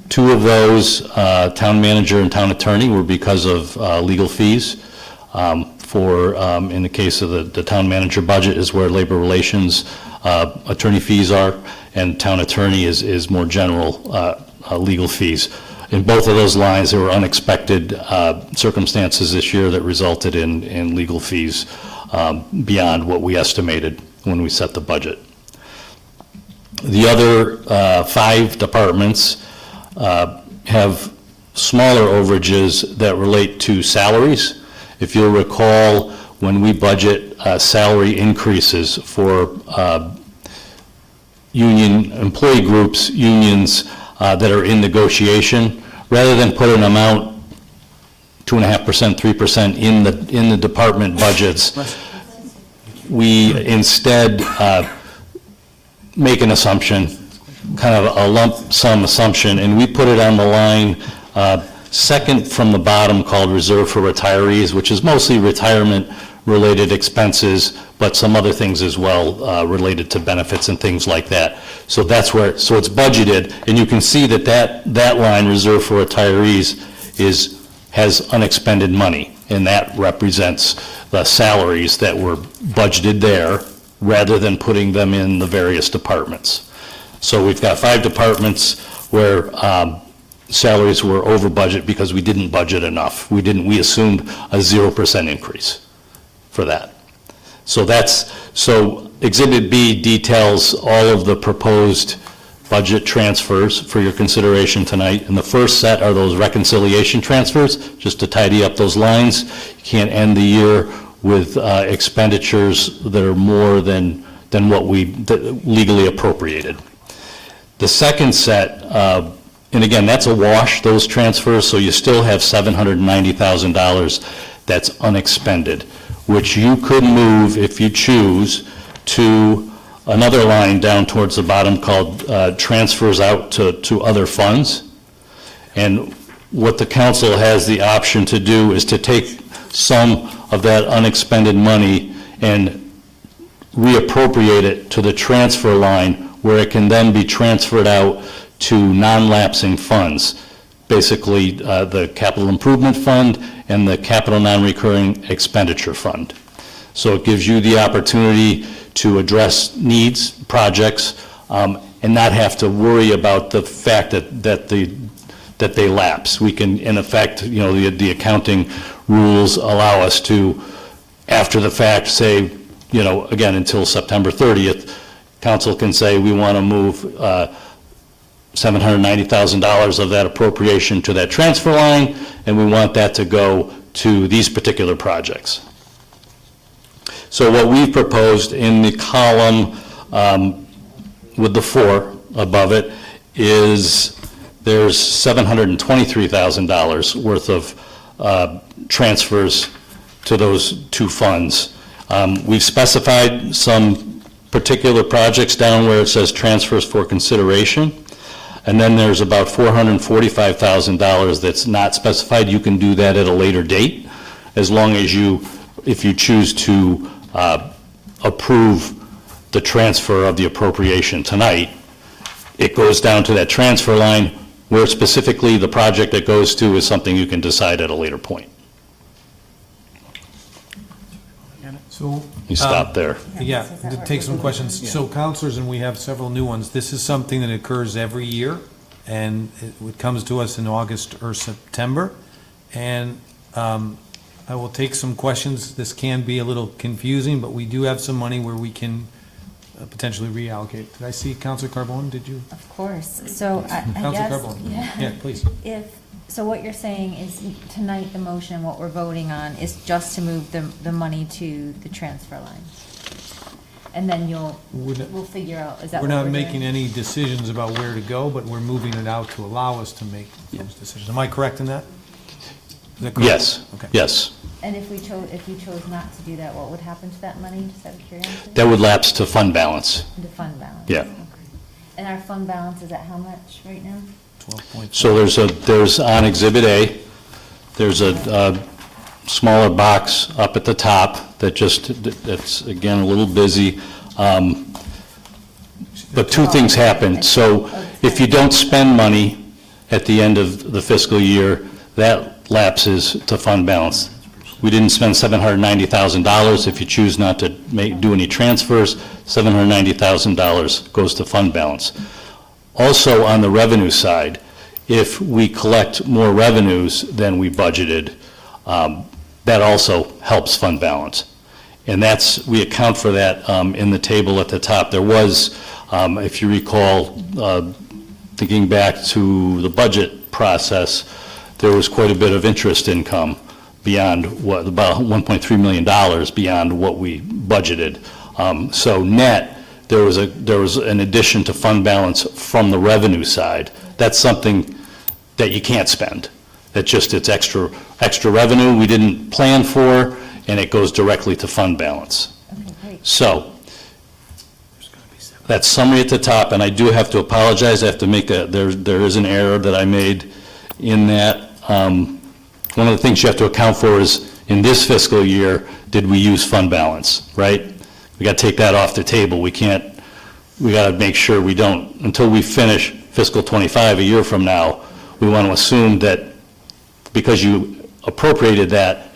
2 of those, town manager and town attorney, were because of legal fees. In the case of the town manager budget is where labor relations attorney fees are, and town attorney is more general legal fees. In both of those lines, there were unexpected circumstances this year that resulted in legal fees beyond what we estimated when we set the budget. The other 5 departments have smaller overages that relate to salaries. If you'll recall, when we budget salary increases for union employee groups, unions that are in negotiation, rather than put an amount 2.5%, 3% in the department budgets, we instead make an assumption, kind of a lump sum assumption, and we put it on the line second from the bottom, called Reserve for Retirees, which is mostly retirement-related expenses, but some other things as well related to benefits and things like that. So that's where, so it's budgeted, and you can see that line, Reserve for Retirees, has unexpended money, and that represents the salaries that were budgeted there, rather than putting them in the various departments. So we've got 5 departments where salaries were over budget because we didn't budget enough. We assumed a 0% increase for that. So Exhibit B details all of the proposed budget transfers for your consideration tonight. And the first set are those reconciliation transfers, just to tidy up those lines. You can't end the year with expenditures that are more than what we legally appropriated. The second set, and again, that's a wash, those transfers, so you still have $790,000 that's unexpended, which you could move, if you choose, to another line down towards the bottom called transfers out to other funds. And what the council has the option to do is to take some of that unexpended money and reappropriate it to the transfer line, where it can then be transferred out to non-lapsing funds, basically the capital improvement fund and the capital non-recurring expenditure fund. So it gives you the opportunity to address needs, projects, and not have to worry about the fact that they lapse. We can, in effect, the accounting rules allow us to, after the fact, say, again, until September 30th, council can say, we want to move $790,000 of that appropriation to that transfer line, and we want that to go to these particular projects. So what we've proposed in the column with the 4 above it is there's $723,000 worth of transfers to those 2 funds. We've specified some particular projects down where it says transfers for consideration. And then there's about $445,000 that's not specified. You can do that at a later date, as long as if you choose to approve the transfer of the appropriation tonight. It goes down to that transfer line, where specifically the project it goes to is something you can decide at a later point. So. You stop there. Yeah, to take some questions. So counselors, and we have several new ones, this is something that occurs every year, and it comes to us in August or September. And I will take some questions. This can be a little confusing, but we do have some money where we can potentially reallocate. Did I see Councilor Carbone? Did you? Of course. So I Councilor guess. Carbone. Yeah, please. So what you're saying is tonight the motion, what we're voting on is just to move the money to the transfer line. And then we'll figure out, is that what We're we're not doing? making any decisions about where to go, but we're moving it out to allow us to make those decisions. Am I correct in that? Is that correct? Yes, Okay. yes. And if you chose not to do that, what would happen to that money, just out of curiosity? That would lapse to fund balance. The fund balance? Yeah. Okay. And our fund balance is at how much right now? 12.4. So there's on Exhibit A, there's a smaller box up at the top that's, again, a little busy. But two things happen. So if you don't spend money at the end of the fiscal year, that lapses to fund balance. We didn't spend $790,000. If you choose not to do any transfers, $790,000 goes to fund balance. Also, on the revenue side, if we collect more revenues than we budgeted, that also helps fund balance. And we account for that in the table at the top. There was, if you recall, thinking back to the budget process, there was quite a bit of interest income beyond about $1.3 million beyond what we budgeted. So net, there was an addition to fund balance from the revenue side. That's something that you can't spend. It's extra revenue we didn't plan for, and it goes directly to fund balance. Okay, great. So, that summary at the top, and I do have to apologize, I have to make there is an error that I made in that. One of the things you have to account for is, in this fiscal year, did we use fund balance, right? We got to take that off the table. We got to make sure we don't, until we finish fiscal 25 a year from now, we want to assume that because you appropriated that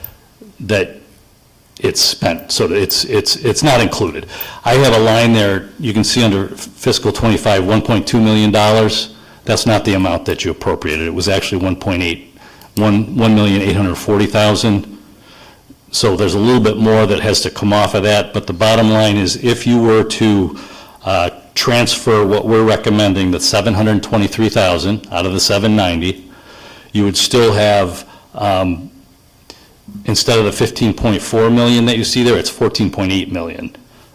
it's spent, so it's not included. I have a line there, you can see under fiscal 25, $1.2 million. That's not the amount that you appropriated. It was actually $1,840,000. So there's a little bit more that has to come off of that, but the bottom line is if you were to transfer what we're recommending, the $723,000 out of the $790, you would still have, instead of the $15.4 million that you see there, it's $14.8 million.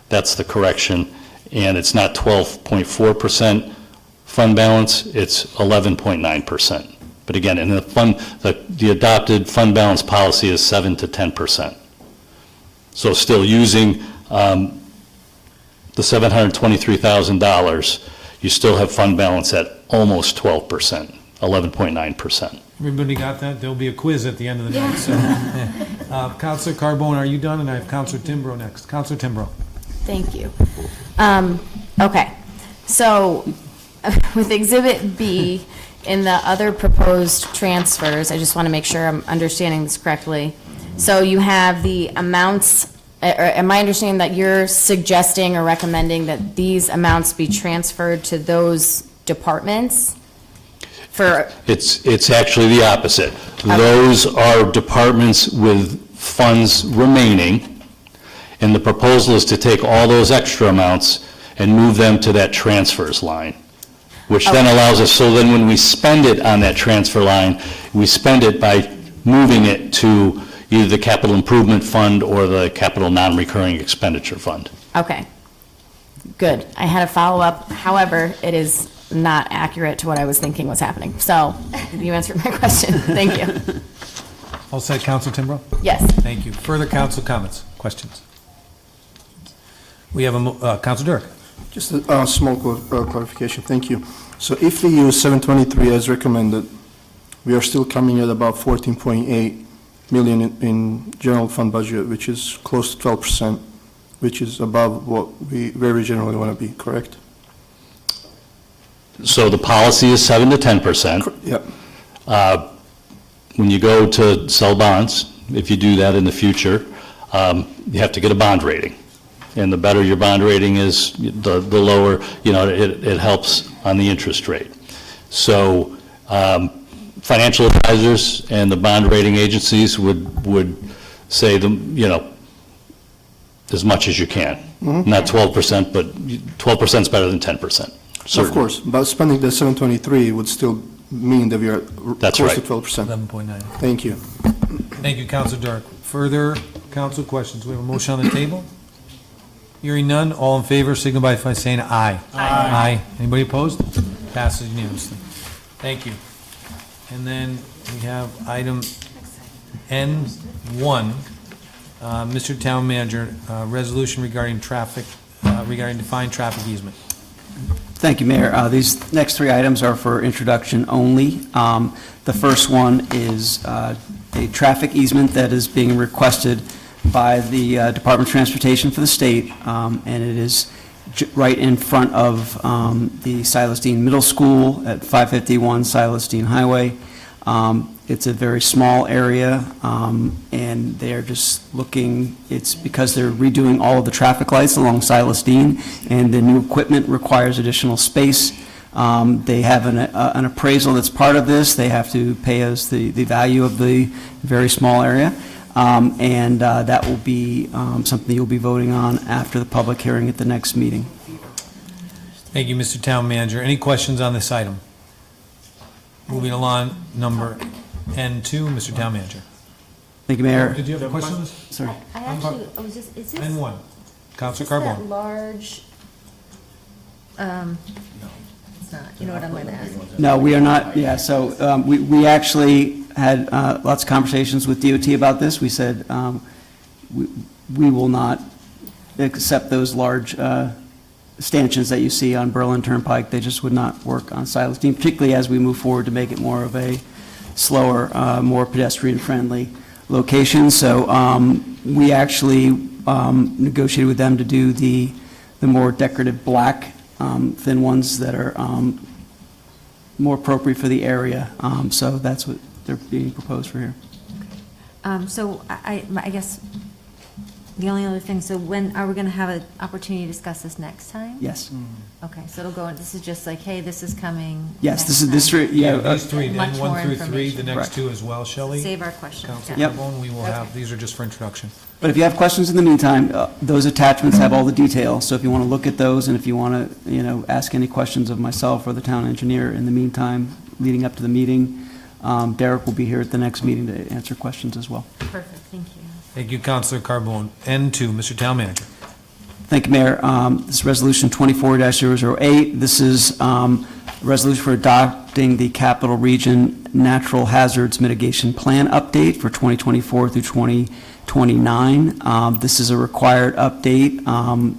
That's the correction, and it's not 12.4% fund balance, it's 11.9%. But again, in the adopted fund balance policy is 7 to 10%. So still using the $723,000, you still have fund balance at almost 12%, 11.9%. Everybody got that? There'll be a quiz at the end of the night, so. Counselor Carbone, are you done? And I have Counselor Timbrow next. Counselor Timbrow. Thank you. Okay, so with Exhibit B, in the other proposed transfers, I just want to make sure I'm understanding this correctly. So you have the amounts, am I understanding that you're suggesting or recommending that these amounts be transferred to those departments? It's actually the opposite. Okay. Those are departments with funds remaining, and the proposal is to take all those extra amounts and move them to that transfers line, which then allows us, so then when we spend it on that transfer line, we spend it by moving it to either the capital improvement fund or the capital non-recurring expenditure fund. Okay, good. I had a follow-up, however, it is not accurate to what I was thinking was happening. So you answered my question. Thank you. All set, Counselor Timbrow? Yes. Thank you. Further council comments, questions? We have Counselor Dirk. Just a small clarification, thank you. So if we use 723 as recommended, we are still coming at about 14.8 million in general fund budget, which is close to 12%, which is above what we very generally want to be, correct? So the policy is 7 to 10%. Yep. When you go to sell bonds, if you do that in the future, you have to get a bond rating. And the better your bond rating is, the lower, it helps on the interest rate. So financial advisors and the bond rating agencies would say as much as you can. Mm-hmm. Not 12%, but 12% is better than 10%. Of course, but spending the 723 would still mean that we are That's close right. to 12%. 11.9. Thank you. Thank you, Counselor Dirk. Further council questions? We have a motion on the table? Hearing none, all in favor signify by saying aye. Aye. Anybody opposed? Passes unanimously. Thank you. And then we have item N1, Mr. Town Manager, resolution regarding traffic, regarding defined traffic easement. Thank you, Mayor. These next three items are for introduction only. The first one is a traffic easement that is being requested by the Department of Transportation for the state, and it is right in front of the Silas Deane Middle School at 551 Silas Deane Highway. It's a very small area, and they're just looking, it's because they're redoing all of the traffic lights along Silas Deane, and the new equipment requires additional space. They have an appraisal that's part of this. They have to pay us the value of the very small area, and that will be something you'll be voting on after the public hearing at the next meeting. Thank you, Mr. Town Manager. Any questions on this item? Moving along, number N2, Mr. Town Manager. Thank you, Mayor. Did you have a question? Sorry. I was just, is this? N1, Counselor That Carbone. large, it's not, you know what I'm going to ask? No, we are not, yeah, so we actually had lots of conversations with DOT about this. We said we will not accept those large stanchions that you see on Berlin Turnpike. They just would not work on Silas Deane, particularly as we move forward to make it more of a slower, more pedestrian-friendly location. So we actually negotiated with them to do the more decorative black thin ones that are more appropriate for the area. So that's what they're being proposed for here. So I guess the only other thing, so when, are we going to have an opportunity to discuss this next time? Yes. Okay, so it'll go, this is just like, hey, this is coming. Yes, this is, next time. Yeah, these three, Much more N1 through 3, information. the next Correct. two as well, Shelley. Save our questions. Counselor Yep. Carbone, we will have, these are just for introduction. But if you have questions in the meantime, those attachments have all the detail. So if you want to look at those, and if you want to, ask any questions of myself or the town engineer in the meantime, leading up to the meeting, Derek will be here at the next meeting to answer questions as well. Perfect, thank you. Thank you, Counselor Carbone. N2, Mr. Town Manager. Thank you, Mayor. This is Resolution 24-008. This is a resolution for adopting the Capital Region Natural Hazards Mitigation Plan update for 2024 through 2029. This is a required update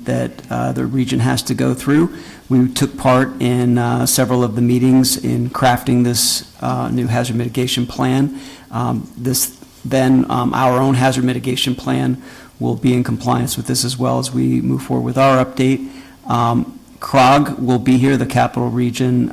that the region has to go through. We took part in several of the meetings in crafting this new hazard mitigation plan. Then our own hazard mitigation plan will be in compliance with this as well as we move forward with our update. CROG will be here, the Capital Region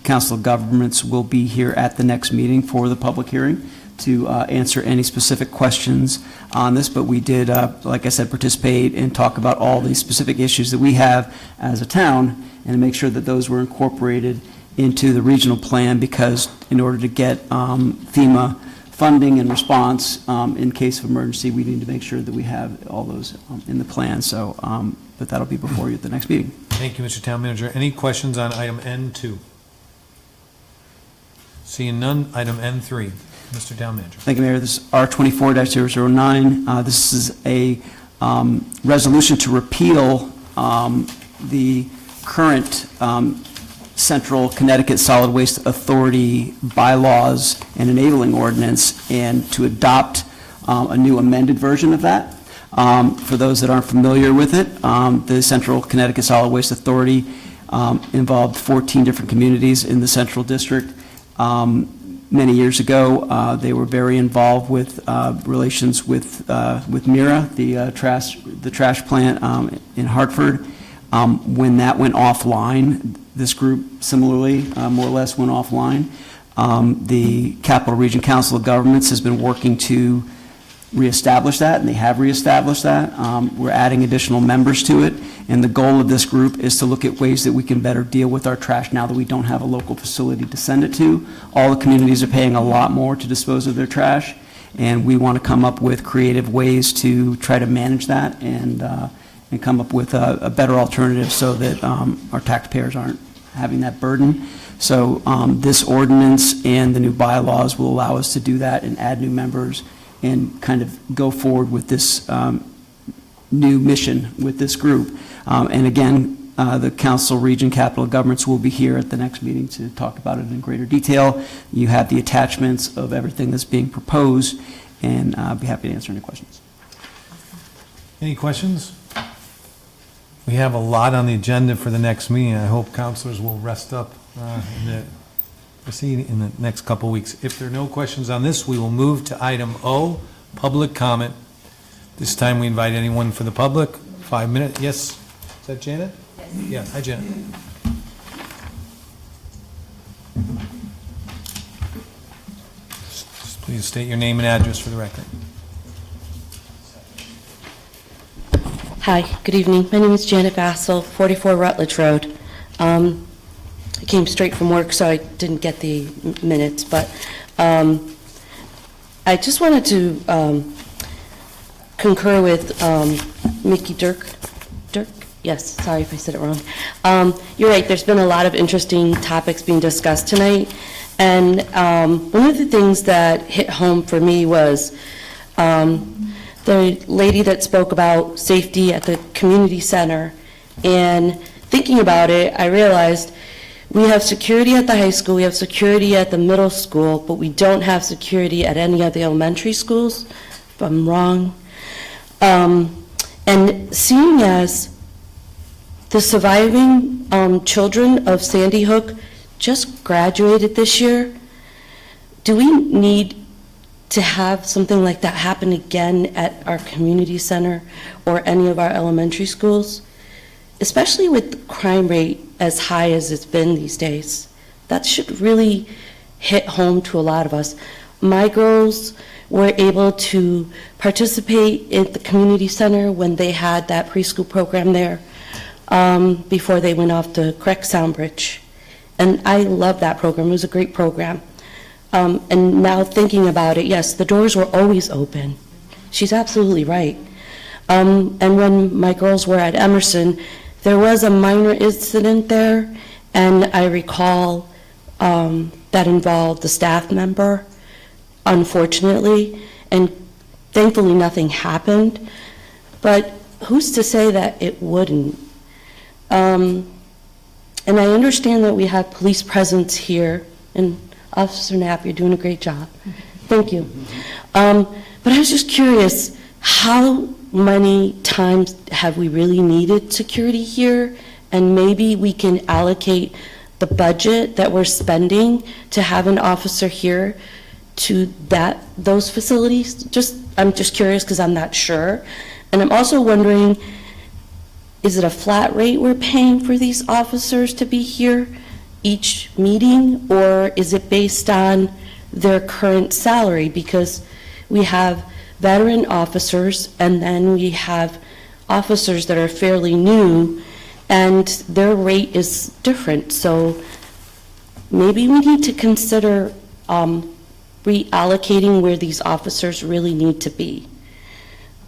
Council of Governments will be here at the next meeting for the public hearing to answer any specific questions on this, but we did, like I said, participate and talk about all the specific issues that we have as a town and make sure that those were incorporated into the regional plan, because in order to get FEMA funding and response in case of emergency, we need to make sure that we have all those in the plan. So, but that'll be before you at the next meeting. Thank you, Mr. Town Manager. Any questions on item N2? Seeing none, item N3, Mr. Town Manager. Thank you, Mayor. This is R24-009. This is a resolution to repeal the current Central Connecticut Solid Waste Authority bylaws and enabling ordinance, and to adopt a new amended version of that. For those that aren't familiar with it, the Central Connecticut Solid Waste Authority involved 14 different communities in the Central District. Many years ago, they were very involved with relations with Mira, the trash plant in Hartford. When that went offline, this group similarly, more or less, went offline. The Capital Region Council of Governments has been working to reestablish that, and they have reestablished that. We're adding additional members to it, and the goal of this group is to look at ways that we can better deal with our trash now that we don't have a local facility to send it to. All the communities are paying a lot more to dispose of their trash, and we want to come up with creative ways to try to manage that and come up with a better alternative so that our taxpayers aren't having that burden. So this ordinance and the new bylaws will allow us to do that and add new members and kind of go forward with this new mission with this group. And again, the Council Region Capital Governments will be here at the next meeting to talk about it in greater detail. You have the attachments of everything that's being proposed, and I'll be happy to answer any questions. Any questions? We have a lot on the agenda for the next meeting. I hope counselors will rest up in the next couple of weeks. If there are no questions on this, we will move to item O, public comment. This time we invite anyone for the public. 5 minutes. Yes? Is that Janet? Yes. Yeah. Hi, Janet. Just please state your name and address for the record. Hi, good evening. My name is Janet Bassel, 44 Rutledge Road. I came straight from work, so I didn't get the minutes, but I just wanted to concur with Mickey Dirk? Yes, sorry if I said it wrong. You're right, there's been a lot of interesting topics being discussed tonight, and one of the things that hit home for me was the lady that spoke about safety at the community center, and thinking about it, I realized we have security at the high school, we have security at the middle school, but we don't have security at any of the elementary schools, if I'm wrong. And seeing as the surviving children of Sandy Hook just graduated this year, do we need to have something like that happen again at our community center or any of our elementary schools? Especially with the crime rate as high as it's been these days. That should really hit home to a lot of us. My girls were able to participate at the community center when they had that preschool program there before they went off to Clerk Soundbridge. And I love that program. It was a great program. And now thinking about it, yes, the doors were always open. She's absolutely right. And when my girls were at Emerson, there was a minor incident there, and I recall that involved a staff member, unfortunately, and thankfully nothing happened. But who's to say that it wouldn't? And I understand that we have police presence here, and Officer Knapp, you're doing a great job. Thank you. But I was just curious, how many times have we really needed security here? And maybe we can allocate the budget that we're spending to have an officer here to those facilities? I'm just curious because I'm not sure. And I'm also wondering, is it a flat rate we're paying for these officers to be here each meeting, or is it based on their current salary? Because we have veteran officers, and then we have officers that are fairly new, and their rate is different. So maybe we need to consider reallocating where these officers really need to be.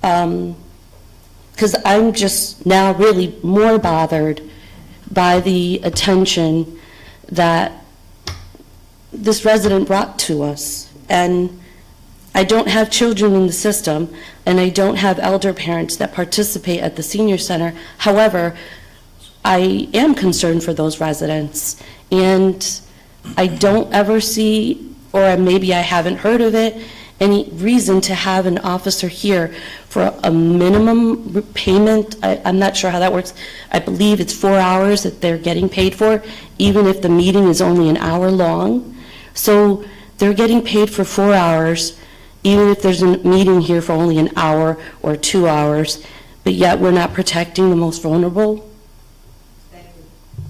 Because I'm just now really more bothered by the attention that this resident brought to us. And I don't have children in the system, and I don't have elder parents that participate at the senior center. However, I am concerned for those residents, and I don't ever see, or maybe I haven't heard of it, any reason to have an officer here for a minimum payment. I'm not sure how that works. I believe it's 4 hours that they're getting paid for, even if the meeting is only an hour long. So they're getting paid for 4 hours, even if there's a meeting here for only an hour or 2 hours, but yet we're not protecting the most vulnerable.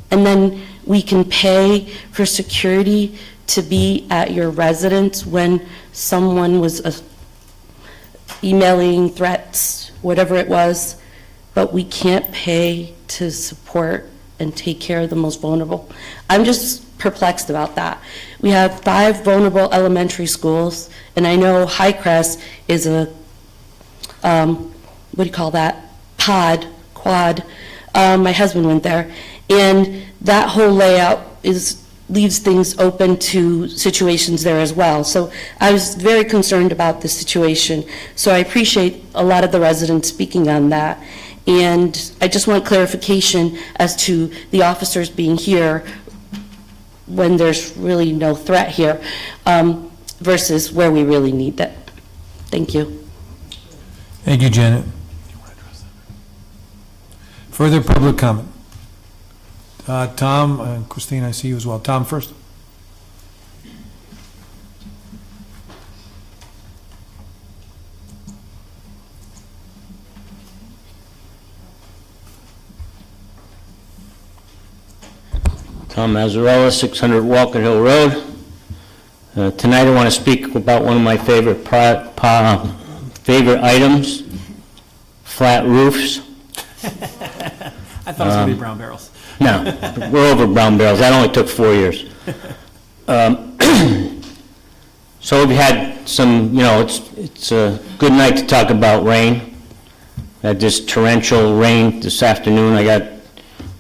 And then we can pay for security to be at your residence when someone was emailing threats, whatever it was, but we can't pay to support and take care of the most vulnerable. I'm just perplexed about that. We have 5 vulnerable elementary schools, and I know Highcrest is a, what do you call that? Quad. My husband went there, and that whole layout leaves things open to situations there as well. So I was very concerned about the situation. So I appreciate a lot of the residents speaking on that. And I just want clarification as to the officers being here when there's really no threat here versus where we really need that. Thank you. Thank you, Janet. Further public comment? Tom, and Christine, I see you as well. Tom first. Tom Mazzarella, 600 Walker Hill Road. Tonight I want to speak about one of my favorite favorite items, flat roofs. I thought it was going to be brown barrels. No, we're over brown barrels. That only took 4 years. So we've had some, it's a good night to talk about rain. Had this torrential rain this afternoon. I got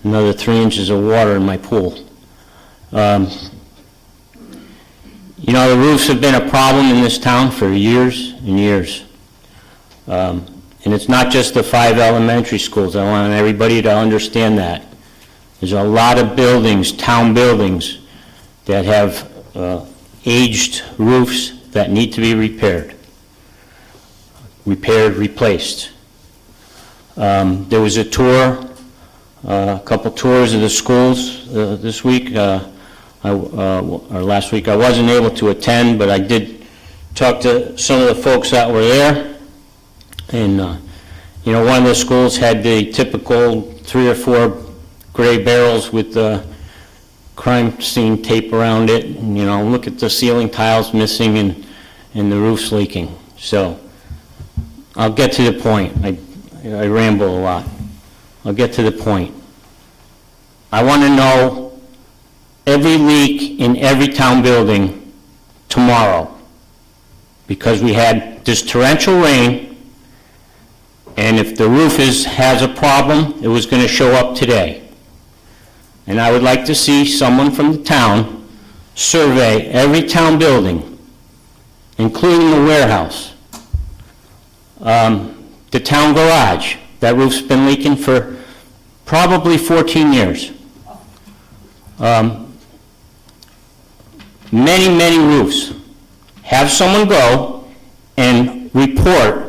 another 3 inches of water in my pool. The roofs have been a problem in this town for years and years. And it's not just the 5 elementary schools. I want everybody to understand that. There's a lot of buildings, town buildings, that have aged roofs that need to be repaired, replaced. There was a tour, a couple tours of the schools this week, or last week. I wasn't able to attend, but I did talk to some of the folks that were there. And, one of the schools had the typical 3 or 4 gray barrels with the crime scene tape around it. And, look at the ceiling tiles missing and the roof's leaking. So I'll get to the point. I ramble a lot. I'll get to the point. I want to know every leak in every town building tomorrow, because we had this torrential rain, and if the roof has a problem, it was going to show up today. And I would like to see someone from the town survey every town building, including the warehouse. The town garage, that roof's been leaking for probably 14 years. Many roofs. Have someone go and report,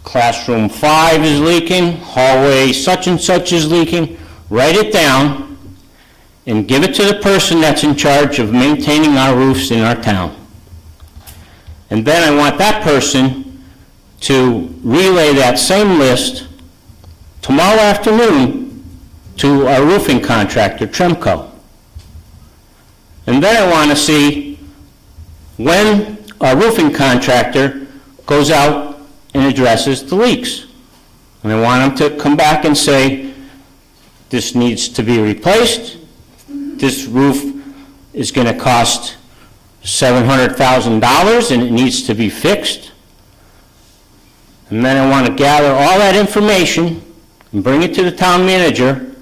classroom 5 is leaking, hallway such and such is leaking. Write it down and give it to the person that's in charge of maintaining our roofs in our town. And then I want that person to relay that same list tomorrow afternoon to our roofing contractor, Tremco. And then I want to see when our roofing contractor goes out and addresses the leaks. And I want him to come back and say, this needs to be replaced, this roof is going to cost $700,000 and it needs to be fixed. And then I want to gather all that information and bring it to the town manager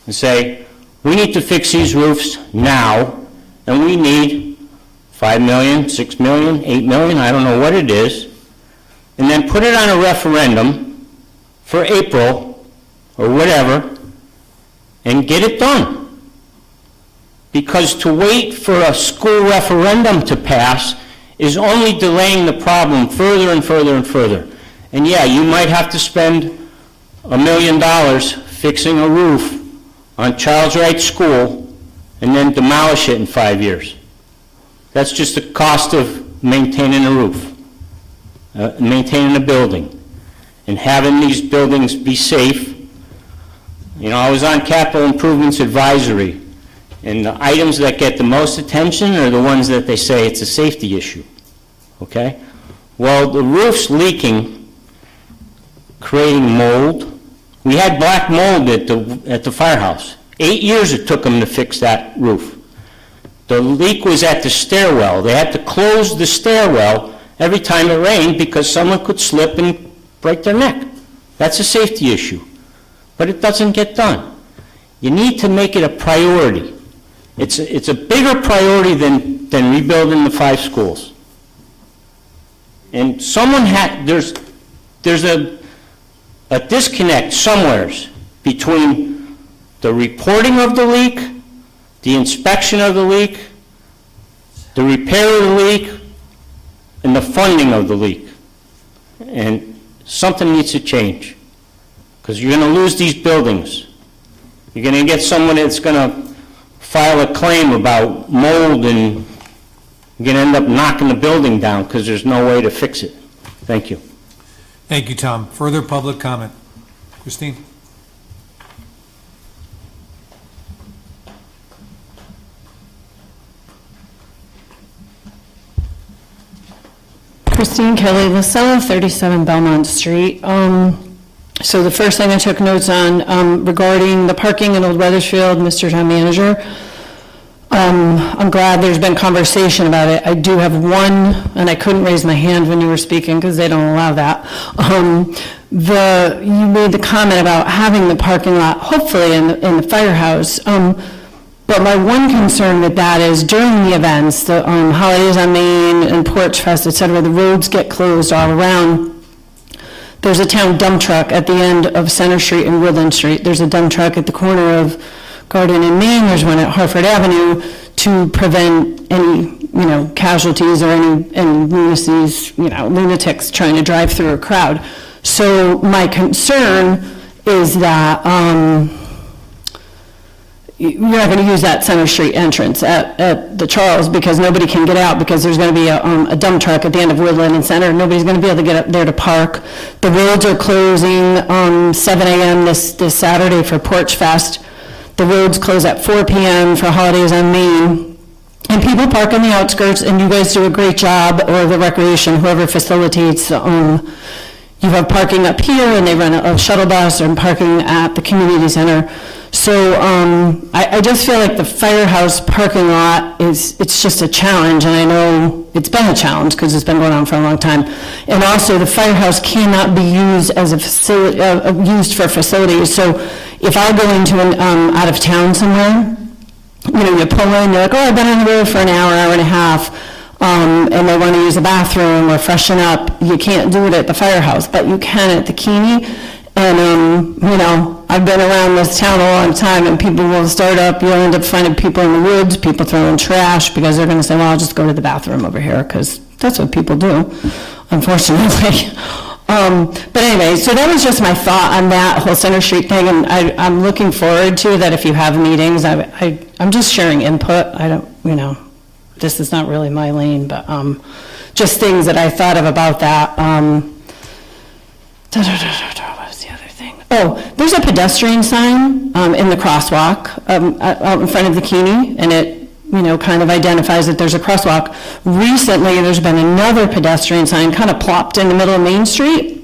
and say, we need to fix these roofs now, and we need $5 million, $6 million, $8 million, I don't know what it is, and then put it on a referendum for April or whatever, and get it done. Because to wait for a school referendum to pass is only delaying the problem further and further and further. And yeah, you might have to spend $1 million fixing a roof on Charles Wright School and then demolish it in 5 years. That's just the cost of maintaining a roof, maintaining a building, and having these buildings be safe. I was on Capital Improvements Advisory, and the items that get the most attention are the ones that they say it's a safety issue, okay? Well, the roof's leaking, creating mold. We had black mold at the firehouse. 8 years it took them to fix that roof. The leak was at the stairwell. They had to close the stairwell every time it rained because someone could slip and break their neck. That's a safety issue. But it doesn't get done. You need to make it a priority. It's a bigger priority than rebuilding the 5 schools. And there's a disconnect somewheres between the reporting of the leak, the inspection of the leak, the repair of the leak, and the funding of the leak. And something needs to change. because you're going to lose these buildings. You're going to get someone that's going to file a claim about mold, and you're going to end up knocking the building down because there's no way to fix it. Thank you. Thank you, Tom. Further public comment? Christine? Christine Kelly, LaSella, 37 Belmont Street. So the first thing I took notes on regarding the parking in Old Wethersfield, Mr. Town Manager, I'm glad there's been conversation about it. I do have one, and I couldn't raise my hand when you were speaking because they don't allow that. You made the comment about having the parking lot, hopefully in the firehouse. But my one concern with that is during the events, the Holidays on Main and Porch Fest, et cetera, the roads get closed all around. There's a town dump truck at the end of Center Street and Woodland Street. There's a dump truck at the corner of Garden and Main. There's one at Hartford Avenue to prevent any, casualties or any lunatics trying to drive through a crowd. So my concern is that you're not going to use that Center Street entrance at the Charles because nobody can get out because there's going to be a dump truck at the end of Woodland and Center. Nobody's going to be able to get up there to park. The roads are closing 7 a.m. this Saturday for Porch Fest. The roads close at 4 p.m. for Holidays on Main. And people park on the outskirts, and you guys do a great job, or the recreation, whoever facilitates. You have parking up here, and they run a shuttle bus, and parking at the community center. So I just feel like the firehouse parking lot it's just a challenge, and I know it's been a challenge because it's been going on for a long time. And also, the firehouse cannot be used as a facility, used for facilities. So if I go into an out of town somewhere, you pull in, you're like, oh, I've been on the road for an hour and a half, and they want to use a bathroom or freshen up. You can't do it at the firehouse, but you can at the Keeney. And, I've been around this town a long time, and people will start up, you'll end up finding people in the woods, people throwing trash, because they're going to say, well, I'll just go to the bathroom over here, because that's what people do, unfortunately. But anyway, so that was just my thought on that whole Center Street thing, and I'm looking forward to that if you have meetings. I'm just sharing input. I don't, this is not really my lane, but just things that I thought of about that. What was the other thing? Oh, there's a pedestrian sign in the crosswalk out in front of the Keeney, and it kind of identifies that there's a crosswalk. Recently, there's been another pedestrian sign kind of plopped in the middle of Main Street,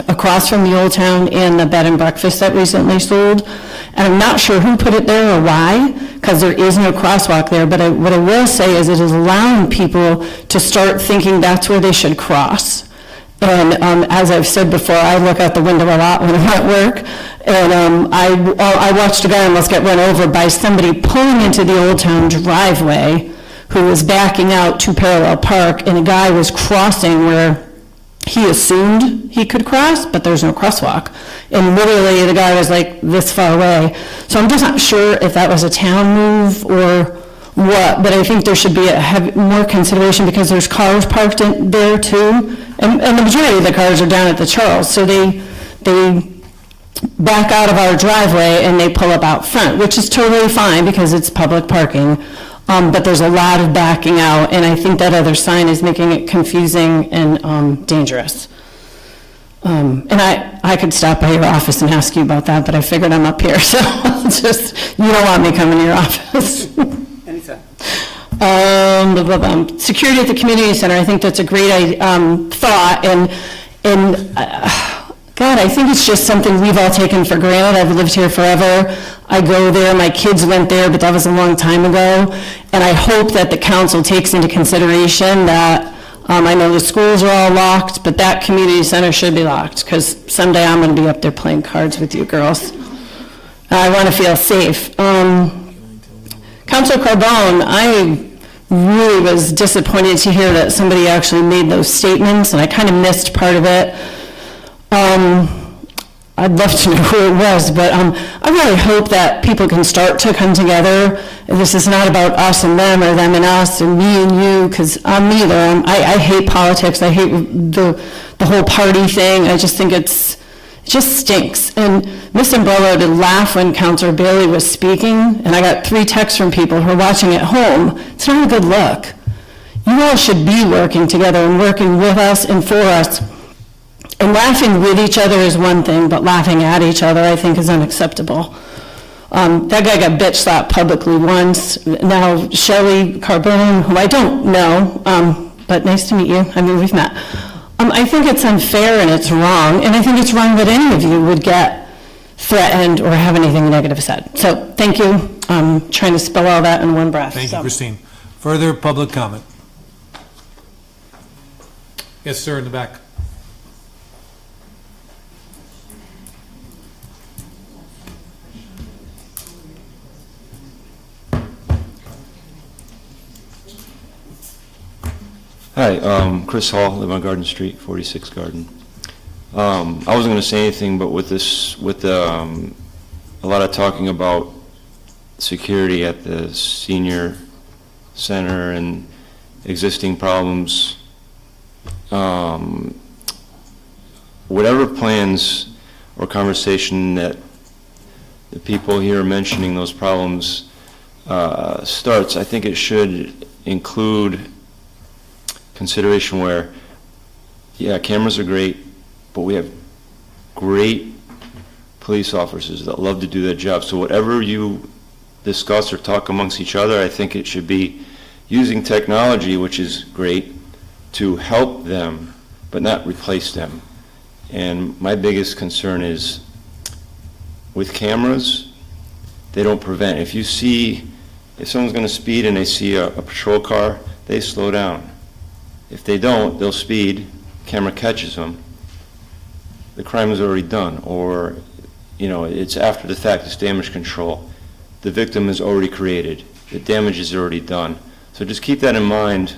across from the Old Town and the bed and breakfast that recently sold. And I'm not sure who put it there or why, because there is no crosswalk there, but what I will say is it is allowing people to start thinking that's where they should cross. And as I've said before, I look out the window a lot when I'm at work, and I watched a guy almost get run over by somebody pulling into the Old Town driveway who was backing out to parallel park, and a guy was crossing where he assumed he could cross, but there's no crosswalk. And literally, the guy was like this far away. So I'm just not sure if that was a town move or what, but I think there should be more consideration because there's cars parked in there too. And the majority of the cars are down at the Charles, so they back out of our driveway and they pull up out front, which is totally fine because it's public parking. But there's a lot of backing out, and I think that other sign is making it confusing and dangerous. And I could stop by your office and ask you about that, but I figured I'm up here, so you don't want me coming to your office. Anytime. Security at the community center, I think that's a great thought, and God, I think it's just something we've all taken for granted. I've lived here forever. I go there, my kids went there, but that was a long time ago, and I hope that the council takes into consideration that I know the schools are all locked, but that community center should be locked, because someday I'm going to be up there playing cards with you girls. I want to feel safe. Councilor Carbone, I really was disappointed to hear that somebody actually made those statements, and I kind of missed part of it. I'd love to know who it was, but I really hope that people can start to come together. This is not about us and them, or them and us, or me and you, because I'm neither. I hate politics. I hate the whole party thing. I just think it's It just stinks. And Miss Umbrello did laugh when Councilor Bailey was speaking, and I got 3 texts from people who are watching at home. It's not a good look. You all should be working together and working with us and for us. And laughing with each other is one thing, but laughing at each other, I think, is unacceptable. That guy got bitch slapped publicly once. Now Shelley Carbone, who I don't know, but nice to meet you. I mean, we've met. I think it's unfair and it's wrong, and I think it's wrong that any of you would get threatened or have anything negative said. So thank you. I'm trying to spell all that in one breath. Thank you, Christine. Further public comment? Yes, sir, in the back. Hi, Chris Hall, live on Garden Street, 46 Garden. I wasn't going to say anything, but with this, a lot of talking about security at the senior center and existing problems, whatever plans or conversation that the people here are mentioning those problems starts, I think it should include consideration where, yeah, cameras are great, but we have great police officers that love to do their job. So whatever you discuss or talk amongst each other, I think it should be using technology, which is great, to help them, but not replace them. And my biggest concern is with cameras, they don't prevent. If someone's going to speed and they see a patrol car, they slow down. If they don't, they'll speed, camera catches them, the crime is already done, or, it's after the fact, it's damage control. The victim is already created, the damage is already done. So just keep that in mind,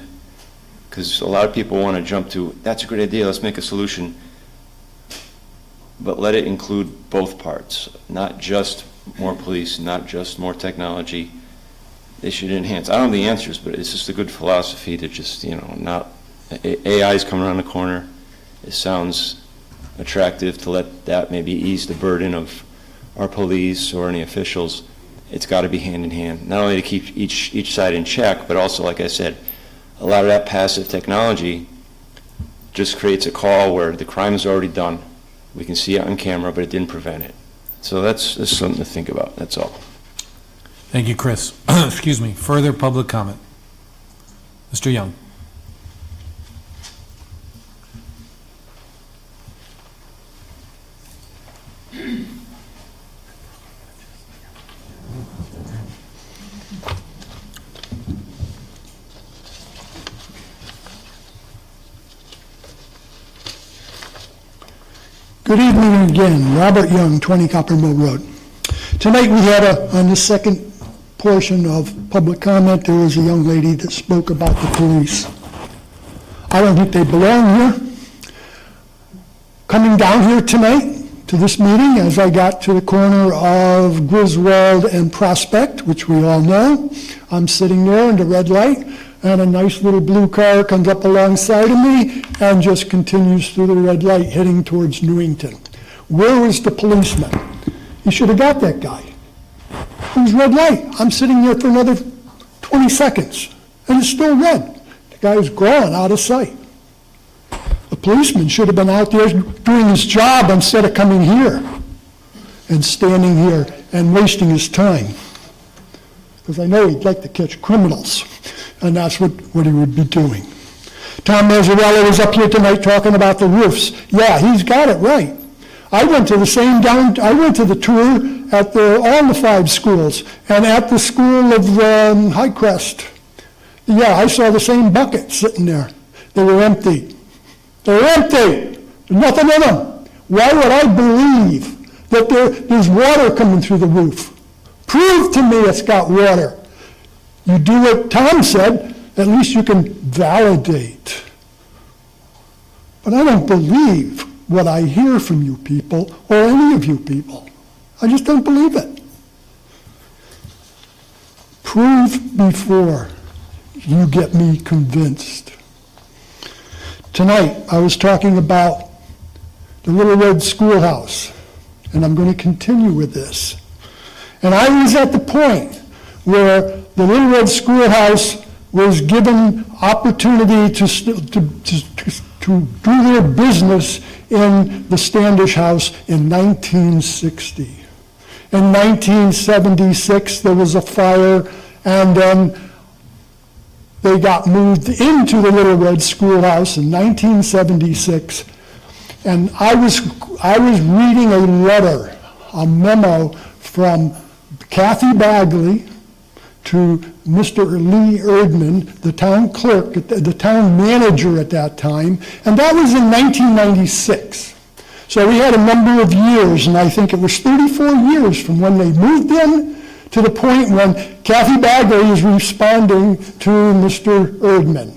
because a lot of people want to jump to, that's a great idea, let's make a solution. But let it include both parts, not just more police, not just more technology. They should enhance. I don't have the answers, but it's just a good philosophy to just, not, AI is coming around the corner. It sounds attractive to let that maybe ease the burden of our police or any officials. It's got to be hand in hand, not only to keep each side in check, but also, like I said, a lot of that passive technology just creates a call where the crime is already done. We can see it on camera, but it didn't prevent it. So that's something to think about, that's all. Thank you, Chris. Excuse me. Further public comment? Mr. Young. Good evening again. Robert Young, 20 Copper Mill Road. Tonight we had on the second portion of public comment, there was a young lady that spoke about the police. I don't think they belong here. Coming down here tonight to this meeting, as I got to the corner of Griswold and Prospect, which we all know, I'm sitting there in the red light, and a nice little blue car comes up alongside of me and just continues through the red light heading towards Newington. Where was the policeman? He should have got that guy. It was red light. I'm sitting there for another 20 seconds, and it's still red. The guy was gone, out of sight. The policeman should have been out there doing his job instead of coming here and standing here and wasting his time. Because I know he'd like to catch criminals, and that's what he would be doing. Tom Mazzarella was up here tonight talking about the roofs. Yeah, he's got it right. I went to the tour at all the 5 schools, and at the school of Highcrest. Yeah, I saw the same bucket sitting there. They were empty. They were empty. There's nothing in them. Why would I believe that there's water coming through the roof? Prove to me it's got water. You do what Tom said, at least you can validate. But I don't believe what I hear from you people, or any of you people. I just don't believe it. Prove before you get me convinced. Tonight, I was talking about the Little Red Schoolhouse, and I'm going to continue with this. And I was at the point where the Little Red Schoolhouse was given opportunity to do their business in the Standish House in 1960. In 1976, there was a fire, and then they got moved into the Little Red Schoolhouse in 1976. And I was reading a letter, a memo from Kathy Bagley to Mr. Lee Erdman, the town clerk, the town manager at that time, and that was in 1996. So we had a number of years, and I think it was 34 years from when they moved in to the point when Kathy Bagley is responding to Mr. Erdman.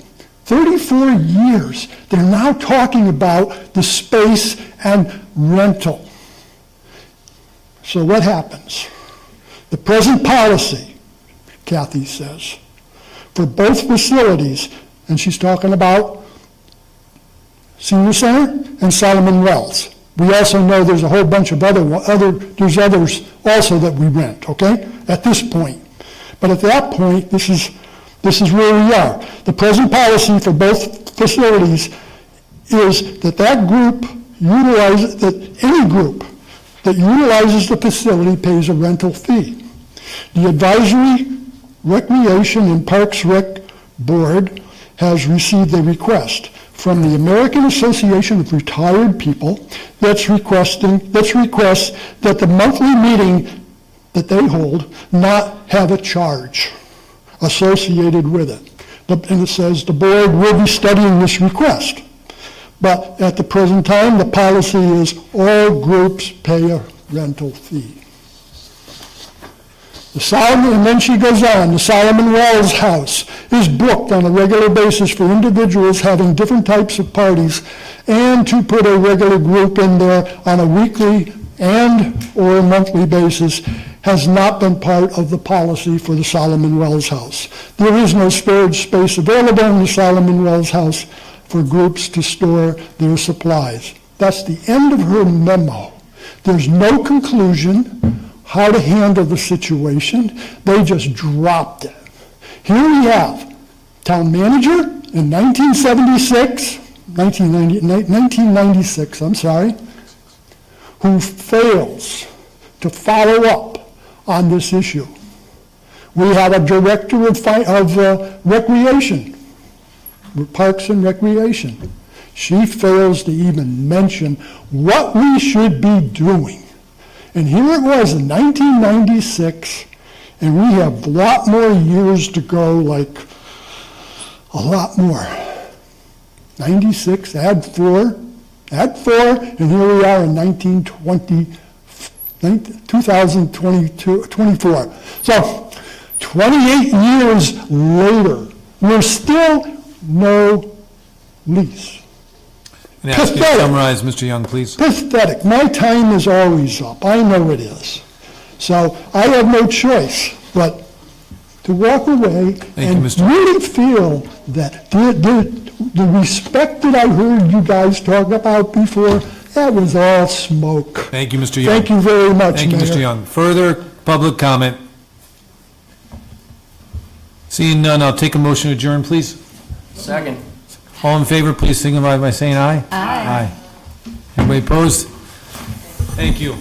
34 years. They're now talking about the space and rental. So what happens? The present policy, Kathy says, for both facilities, and she's talking about Senior Center and Solomon Wells. We also know there's a whole bunch of there's others also that we rent, okay, at this point. But at that point, this is where we are. The present policy for both facilities is that any group that utilizes the facility pays a rental fee. The Advisory, Recreation, and Parks Rec Board has received a request from the American Association of Retired People that requests that the monthly meeting that they hold not have a charge associated with it. And it says the board will be studying this request. But at the present time, the policy is all groups pay a rental fee. And then she goes on, the Solomon Wells House is booked on a regular basis for individuals having different types of parties, and to put a regular group in there on a weekly and or monthly basis has not been part of the policy for the Solomon Wells House. There is no storage space available in the Solomon Wells House for groups to store their supplies. That's the end of her memo. There's no conclusion how to handle the situation. They just dropped it. Here we have town manager in 1996, who fails to follow up on this issue. We have a director of recreation, Parks and Recreation. She fails to even mention what we should be doing. And here it was in 1996, and we have a lot more years to go, like a lot more. 96, add four, and here we are in 2024. So 28 years later, we're still no lease. Can I ask you to summarize, Mr. Young, please? Pathetic. My time is always up. I know it is. So I have no choice but to walk away and really feel that the respect that I heard you guys talk about before, that was all smoke. Thank you, Mr. Young. Thank you very much, Thank you, Mayor. Mr. Young. Further public comment? Seeing none, I'll take a motion to adjourn, please. Second. All in favor, please signify by saying aye. Aye. Anybody opposed? Thank you.